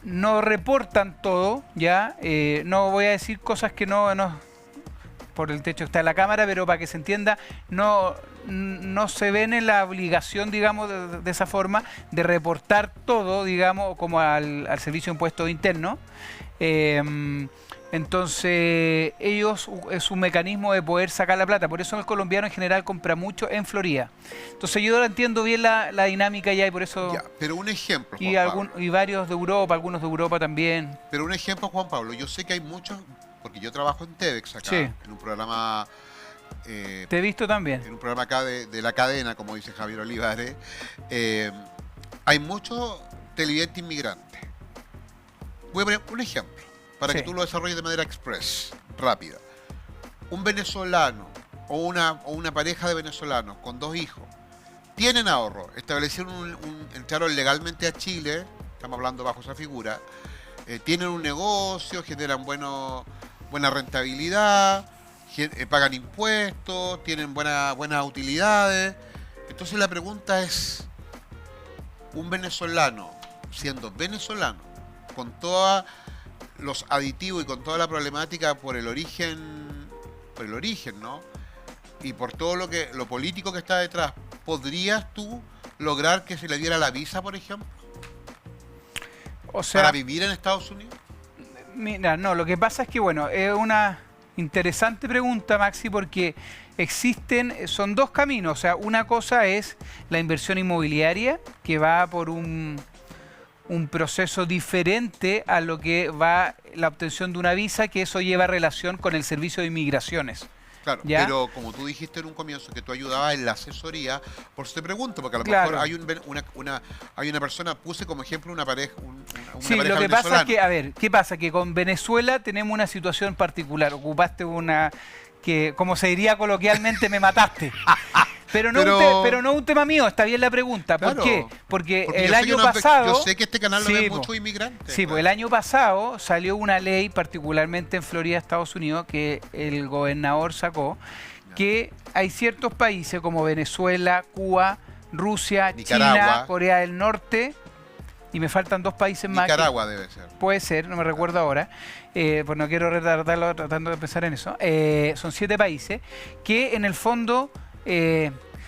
no reportan todo, ¿ya? No voy a decir cosas que no por el techo está la cámara, pero para que se entienda, no se ven en la obligación, digamos, de esa forma, de reportar todo, digamos, como al Servicio de Impuestos Internos. Entonces, ellos es un mecanismo de poder sacar la plata. Por eso el colombiano en general compra mucho en Florida. Entonces, yo entiendo bien la dinámica ya y por eso... Ya, pero un ejemplo, Juan Y, Pablo. y varios de Europa, algunos de Europa también. Pero un ejemplo, Juan Pablo. Yo sé que hay muchos, porque yo trabajo en TEDx acá, Sí. en un programa... Te he visto también. En un programa acá de la cadena, como dice Javier Olivares. Hay muchos televidentes inmigrantes. Voy a poner un ejemplo, para Sí. que tú lo desarrolles de manera express, rápida. Un venezolano o una pareja de venezolanos con 2 hijos tienen ahorro, establecieron entraron legalmente a Chile, estamos hablando bajo esa figura, tienen un negocio, generan buena rentabilidad, pagan impuestos, tienen buenas utilidades. Entonces la pregunta es, un venezolano, siendo venezolano, con todos los aditivos y con toda la problemática por el origen, ¿no? Y por todo lo político que está detrás, ¿podrías tú lograr que se le diera la visa, por ejemplo, O sea, para vivir en Estados Unidos? mira, no, lo que pasa es que, bueno, es una interesante pregunta, Maxi, porque son 2 caminos. O sea, una cosa es la inversión inmobiliaria, que va por un proceso diferente a lo que va la obtención de una visa, que eso lleva relación con el servicio de inmigraciones. Claro, ¿Ya? pero como tú dijiste en un comienzo que tú ayudabas en la asesoría, por eso te pregunto, porque a lo Claro. mejor hay una persona, puse como ejemplo una pareja, una Sí, pareja lo que pasa es venezolana. que, a ver, ¿qué pasa? Que con Venezuela tenemos una situación particular. Ocupaste una que, como se diría coloquialmente, me mataste. Pero no un tema mío, está bien la pregunta. ¿Por Claro, qué? Porque porque el yo sé año que pasado... yo sé que este canal lo Sí, ven po. muchos inmigrantes. Sí, pues el año pasado salió una ley, particularmente en Florida, Estados Unidos, que el gobernador sacó, que hay ciertos países como Venezuela, Cuba, Rusia, Nicaragua. China, Corea del Norte, y me faltan 2 países más. Nicaragua debe ser. Puede ser, no me recuerdo ahora, pues no quiero retardarlo tratando de pensar en eso. Son 7 países que en el fondo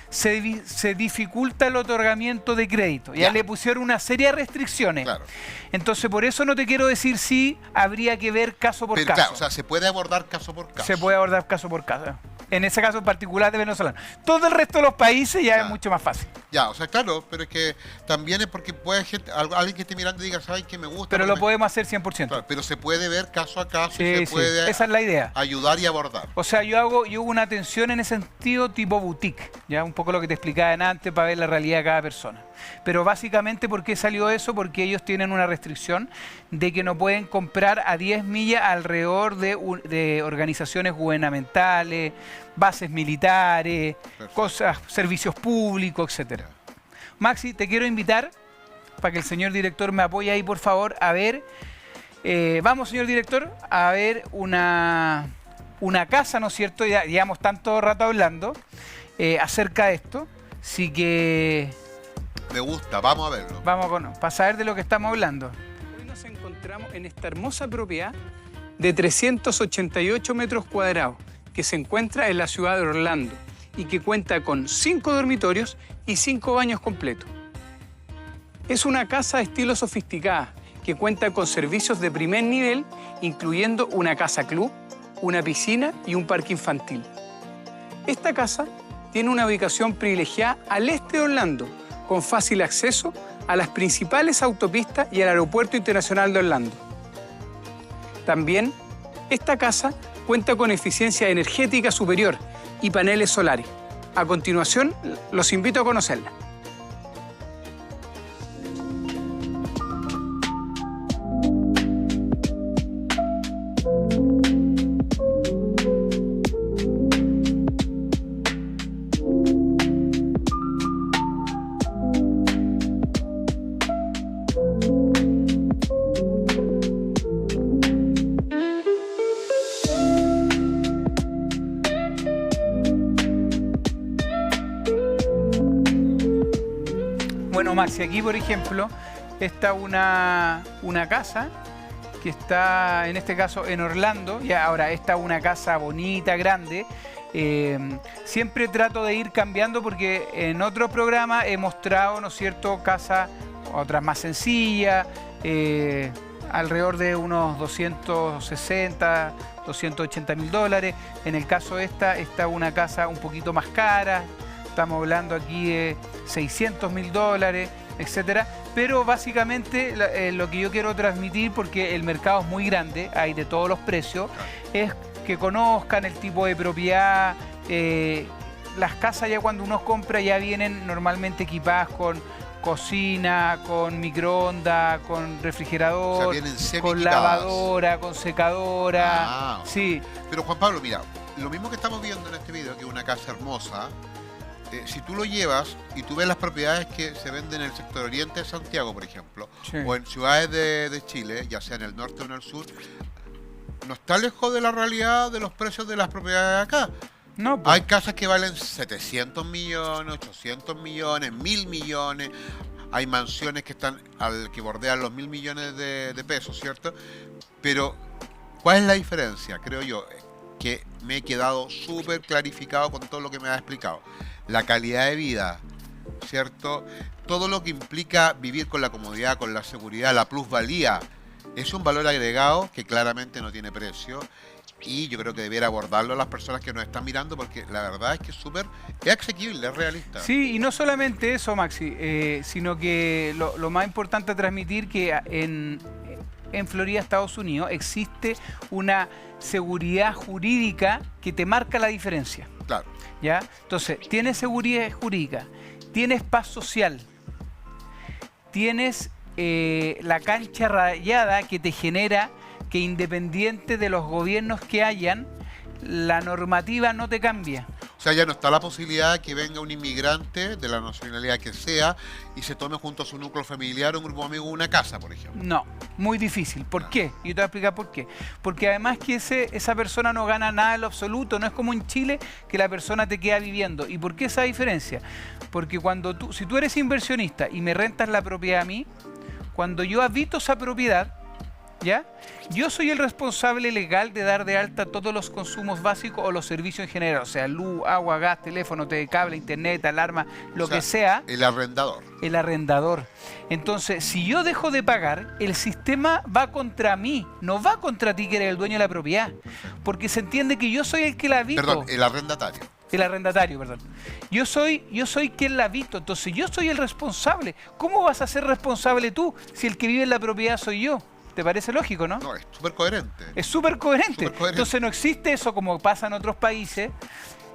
se dificulta el otorgamiento de crédito. Ya le pusieron una serie de restricciones. Claro. Entonces, por eso no te quiero decir si habría que ver caso por Pero caso. claro, o sea, se puede abordar caso por caso. Se puede abordar caso por caso. En ese caso en particular de venezolano. Todo el resto de los países ya es mucho más fácil. Ya, o sea, claro, pero es que también es porque puede alguien que esté mirando y diga, ¿sabes qué me gusta? Pero porque lo me-". podemos hacer 100%. Claro, pero se puede ver caso a caso Sí, y se sí, puede esa es la idea. ayudar y abordar. O sea, yo hago una atención en ese sentido tipo boutique, ya un poco lo que te explicaba antes para ver la realidad de cada persona. Pero básicamente, ¿por qué salió eso? Porque ellos tienen una restricción de que no pueden comprar a 10 millas alrededor de organizaciones gubernamentales, bases militares, cosas, servicios públicos, etcétera. Maxi, te quiero invitar para que el señor director me apoye ahí, por favor, a ver. Vamos, señor director, a ver una casa, ¿no es cierto? Ya llevamos tanto rato hablando acerca de esto. Así que Me gusta, vamos a verlo. vamos para saber de lo que estamos hablando. Hoy nos encontramos en esta hermosa propiedad de 388 metros cuadrados que se encuentra en la ciudad de Orlando y que cuenta con 5 dormitorios y 5 baños completos. Es una casa de estilo sofisticada que cuenta con servicios de primer nivel, incluyendo una casa club, una piscina y un parque infantil. Esta casa tiene una ubicación privilegiada al este de Orlando, con fácil acceso a las principales autopistas y al Aeropuerto Internacional de Orlando. También, esta casa cuenta con eficiencia energética superior y paneles solares. A continuación, los invito a conocerla. Bueno, Maxi, aquí por ejemplo esta una casa que está, en este caso, en Orlando. Ya, ahora, esta es una casa bonita, grande. Siempre trato de ir cambiando porque en otros programas he mostrado, ¿no es cierto?, casas, otras más sencillas, alrededor de unos 260, 280 mil dólares. En el caso de esta una casa un poquito más cara. Estamos hablando aquí de 600 mil dólares, etcétera. Pero básicamente lo que yo quiero transmitir, porque el mercado es muy grande, hay de todos los precios, es que conozcan el tipo de propiedad. Las casas ya cuando uno compra ya vienen normalmente equipadas con cocina, con microondas, con refrigerador, O sea, vienen con lavadora, con secadora. Sí. Pero Juan Pablo, mira, lo mismo que estamos viendo en este video, que es una casa hermosa, si tú lo llevas y tú ves las propiedades que se venden en el sector oriente de Santiago, por ejemplo, Sí. o en ciudades de Chile, ya sea en el norte o en el sur, no está lejos de la realidad de los precios de las propiedades de acá. No, pues. Hay casas que valen 700 millones, 800 millones, 1000 millones. Hay mansiones que están que bordean los 1000 millones de pesos, ¿cierto? Pero, ¿cuál es la diferencia? Creo yo que me he quedado súper clarificado con todo lo que me has explicado. La calidad de vida, ¿cierto? Todo lo que implica vivir con la comodidad, con la seguridad, la plusvalía, es un valor agregado que claramente no tiene precio. Y yo creo que debiera abordarlo a las personas que nos están mirando, porque la verdad es que es asequible, es realista. Sí, y no solamente eso, Maxi, sino que lo más importante a transmitir que en Florida, Estados Unidos, existe una seguridad jurídica que te marca la diferencia. Claro. ¿Ya? Entonces, tienes seguridad jurídica, tienes paz social, tienes la cancha rayada que te genera que, independiente de los gobiernos que hayan, la normativa no te cambia. O sea, ya no está la posibilidad de que venga un inmigrante de la nacionalidad que sea y se tome junto a su núcleo familiar o un grupo amigo una casa, por ejemplo. No, muy difícil. ¿Por qué? Y yo te voy a explicar por qué. Porque además que esa persona no gana nada en lo absoluto. No es como en Chile que la persona te queda viviendo. ¿Y por qué esa diferencia? Porque si tú eres inversionista y me rentas la propiedad a mí, cuando yo habito esa propiedad, ¿ya?, yo soy el responsable legal de dar de alta todos los consumos básicos o los servicios en general, o sea, luz, agua, gas, teléfono, cable, internet, alarma, lo que sea. El arrendador. El arrendador. Entonces, si yo dejo de pagar, el sistema va contra mí, no va contra ti, que eres el dueño de la propiedad, porque se entiende que yo soy el que la habito. Perdón, el arrendatario. El arrendatario, perdón. Yo soy quien la habito, entonces yo soy el responsable. ¿Cómo vas a ser responsable tú si el que vive en la propiedad soy yo? ¿Te parece lógico, no? No, es súper coherente. Es súper coherente. Supercoherente. Entonces no existe eso como pasa en otros países.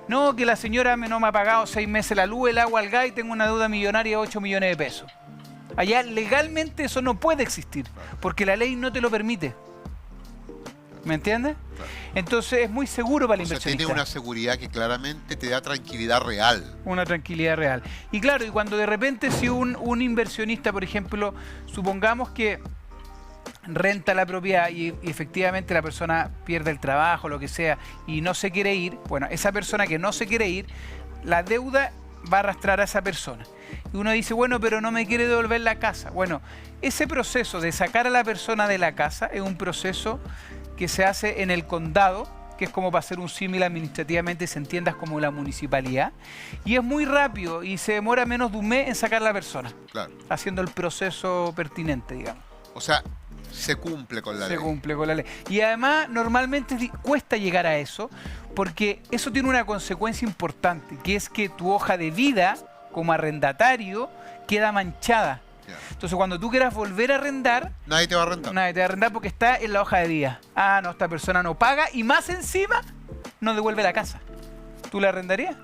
No, que la señora no me ha pagado 6 meses la luz, el agua, el gas y tengo una deuda millonaria de 8 millones de pesos. Allá legalmente eso no puede existir, porque la ley no te lo permite. ¿Me entiendes? Claro. Entonces es muy seguro para el O sea, inversionista. tiene una seguridad que claramente te da tranquilidad real. Una tranquilidad real. Y claro, y cuando de repente si un inversionista, por ejemplo, supongamos que renta la propiedad y efectivamente la persona pierde el trabajo, lo que sea, y no se quiere ir, bueno, esa persona que no se quiere ir, la deuda va a arrastrar a esa persona. Y uno dice, bueno, pero no me quiere devolver la casa. Bueno, ese proceso de sacar a la persona de la casa es un proceso que se hace en el condado, que es como para hacer un símil administrativamente, se entienda como la municipalidad, y es muy rápido y se demora menos de un mes en sacar a la persona, Claro. haciendo el proceso pertinente, digamos. O sea, se cumple con la ley. Se cumple con la ley. Y además, normalmente cuesta llegar a eso, porque eso tiene una consecuencia importante, que es que tu hoja de vida como arrendatario queda manchada. Ya. Entonces, cuando tú quieras volver a arrendar, Nadie te va a rentar. nadie te va a arrendar porque está en la hoja de vida. Ah, no, esta persona no paga y más encima no devuelve la casa. ¿Tú la arrendarías?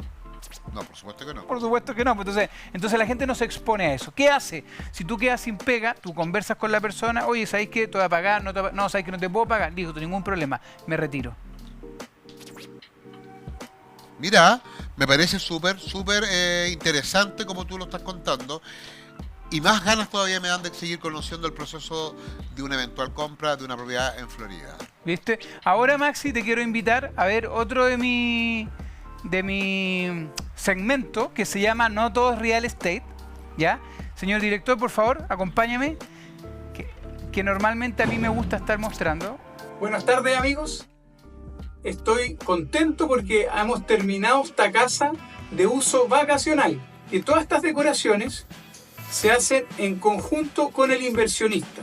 No, por supuesto que no. Por supuesto que no. Pues entonces la gente no se expone a eso. ¿Qué hace? Si tú quedas sin pega, tú conversas con la persona, oye, ¿sabes qué? ¿Te voy a pagar? No, ¿sabes que no te puedo pagar? Listo, ningún problema. Me retiro. Mira, me parece súper interesante como tú lo estás contando. Y más ganas todavía me dan de seguir conociendo el proceso de una eventual compra de una propiedad en Florida. ¿Viste? Ahora, Maxi, te quiero invitar a ver otro de mi segmento que se llama No Todo es Real Estate. ¿Ya? Señor director, por favor, acompáñame. que normalmente a mí me gusta estar mostrando. Buenas tardes, amigos. Estoy contento porque hemos terminado esta casa de uso vacacional. Y todas estas decoraciones se hacen en conjunto con el inversionista.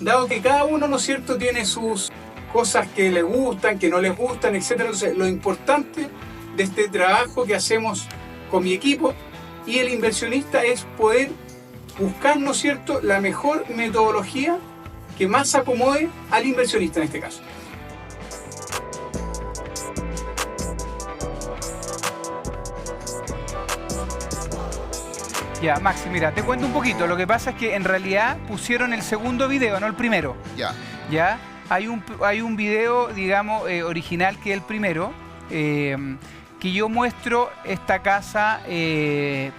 Dado que cada uno, ¿no es cierto?, tiene sus cosas que le gustan, que no les gustan, etc. Entonces, lo importante de este trabajo que hacemos con mi equipo y el inversionista es poder buscar, ¿no es cierto?, la mejor metodología que más acomode al inversionista en este caso. Ya, Maxi, mira, te cuento un poquito. Lo que pasa es que en realidad pusieron el segundo video, no el primero. Ya. Ya, hay un video, digamos, original que es el primero, que yo muestro esta casa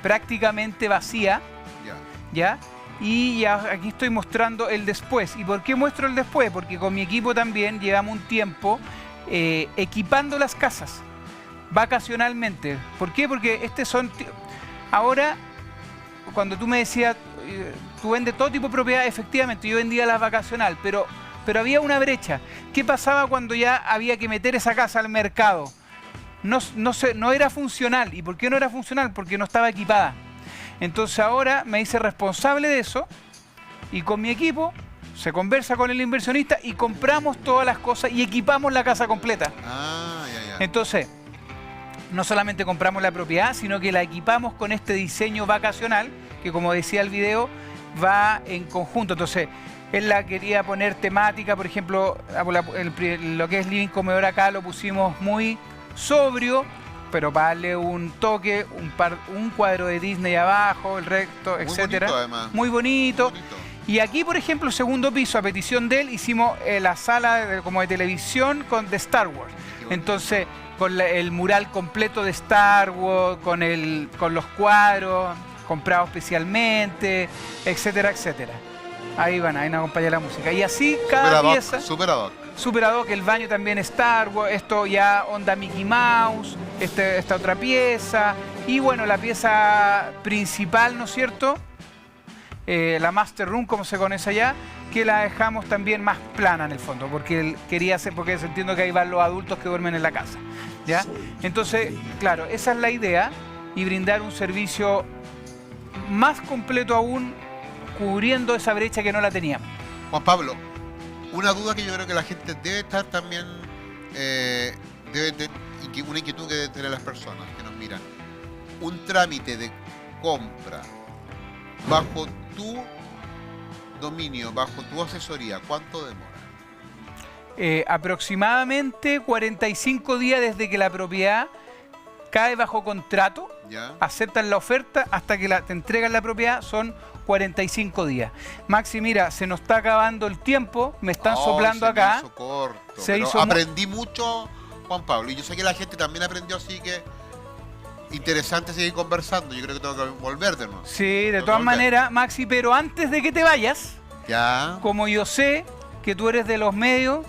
prácticamente vacía, ¿ya? Y ya aquí estoy mostrando el después. ¿Y por qué muestro el después? Porque con mi equipo también llevamos un tiempo equipando las casas vacacionalmente. ¿Por qué? Porque ahora, cuando tú me decías, tú vendes todo tipo de propiedad, efectivamente, yo vendía las vacacional, pero había una brecha. ¿Qué pasaba cuando ya había que meter esa casa al mercado? No era funcional. ¿Y por qué no era funcional? Porque no estaba equipada. Entonces ahora me hice responsable de eso y con mi equipo se conversa con el inversionista y compramos todas las cosas y equipamos la casa completa. Entonces, no solamente compramos la propiedad, sino que la equipamos con este diseño vacacional, que como decía el video, va en conjunto. Entonces, él la quería poner temática, por ejemplo, lo que es living comedor acá lo pusimos muy sobrio, pero para darle un toque, un cuadro de Disney abajo, el recto, etcétera. Bonito, además. Muy bonito. Y aquí, por ejemplo, segundo piso, a petición de él, hicimos la sala como de televisión de Star Wars. Entonces, con el mural completo de Star Wars, con los cuadros comprados especialmente, etcétera, etcétera. Ahí nos acompaña la música. Y así cada pieza. Super ad hoc. Super ad hoc, el baño también Star Wars, esto ya onda Mickey Mouse, esta otra pieza. Y bueno, la pieza principal, ¿no es cierto? La Master Room, como se conoce allá, que la dejamos también más plana en el fondo, porque entiendo que ahí van los adultos que duermen en la casa, ¿ya? Entonces, claro, esa es la idea, y brindar un servicio más completo aún, cubriendo esa brecha que no la teníamos. Juan Pablo, una duda que yo creo que la gente debe estar también, una inquietud que deben tener las personas que nos miran. Un trámite de compra bajo tu dominio, bajo tu asesoría, ¿cuánto demora? Aproximadamente 45 días desde que la propiedad cae bajo contrato, ¿ya? Aceptan la oferta hasta que te entregan la propiedad, son 45 días. Maxi, mira, se nos está acabando el tiempo, me están soplando acá. Me hizo corto, aprendí mucho, Juan Pablo, y yo sé que la gente también aprendió, así que interesante seguir conversando. Yo creo que tengo que volver de nuevo. Sí, de todas maneras, Maxi, pero antes de que te vayas, ya, como yo sé que tú eres de los medios,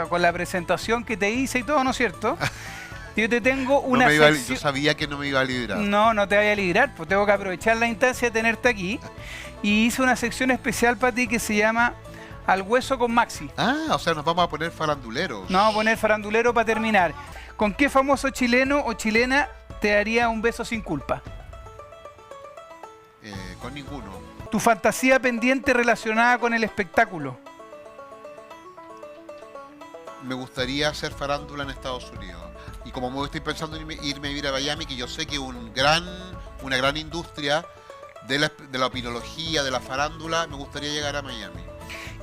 con la presentación que te hice y todo, ¿no es cierto? Yo te tengo una sección... Yo sabía que no me iba a librar. No te vaya a librar, pues tengo que aprovechar la instancia de tenerte aquí. Y hice una sección especial para ti que se llama Al Hueso con Maxi. O sea, nos vamos a poner faranduleros. Nos vamos a poner farandulero para terminar. ¿Con qué famoso chileno o chilena te daría un beso sin culpa? Con ninguno. Tu fantasía pendiente relacionada con el espectáculo. Me gustaría hacer farándula en Estados Unidos. Y como estoy pensando en irme a vivir a Miami, que yo sé que una gran industria de la opinología, de la farándula, me gustaría llegar a Miami.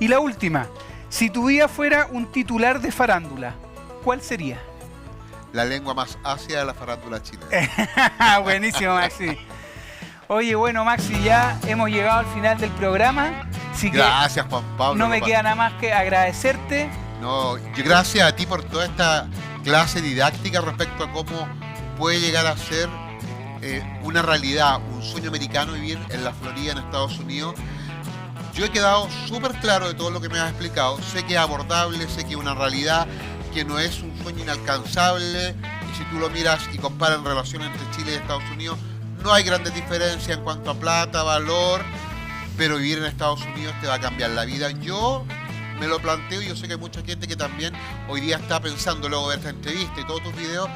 Y la última, si tu vida fuera un titular de farándula, ¿cuál sería? La lengua más ácida de la farándula chilena. Buenísimo, Maxi. Oye, bueno, Maxi, ya hemos llegado al final del programa. Así que gracias, Juan Pablo. No me queda nada más que agradecerte. No, gracias a ti por toda esta clase didáctica respecto a cómo puede llegar a ser una realidad, un sueño americano vivir en la Florida, en Estados Unidos. Yo he quedado súper claro de todo lo que me has explicado. Sé que es abordable, sé que es una realidad, que no es un sueño inalcanzable. Y si tú lo miras y comparas en relación entre Chile y Estados Unidos, no hay grandes diferencias en cuanto a plata, valor pero vivir en Estados Unidos te va a cambiar la vida. Yo me lo planteo y yo sé que hay mucha gente que también hoy día está pensando, luego de esta entrevista y todos tus videos,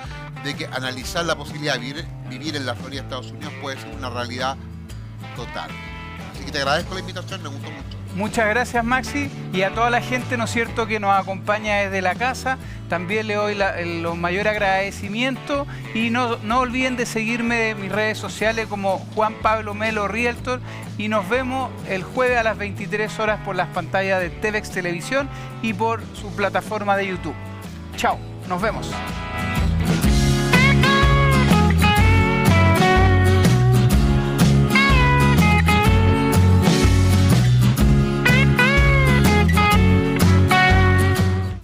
de que analizar la posibilidad de vivir en la Florida, Estados Unidos, puede ser una realidad total. Así que te agradezco la invitación, me gustó mucho. Muchas gracias, Maxi, y a toda la gente, ¿no es cierto?, que nos acompaña desde la casa. También le doy los mayor agradecimiento y no olviden de seguirme en mis redes sociales como Juan Pablo Melo Realtor, y nos vemos el jueves a las 23 horas por las pantallas de TVX Televisión y por su plataforma de YouTube. Chao, nos vemos.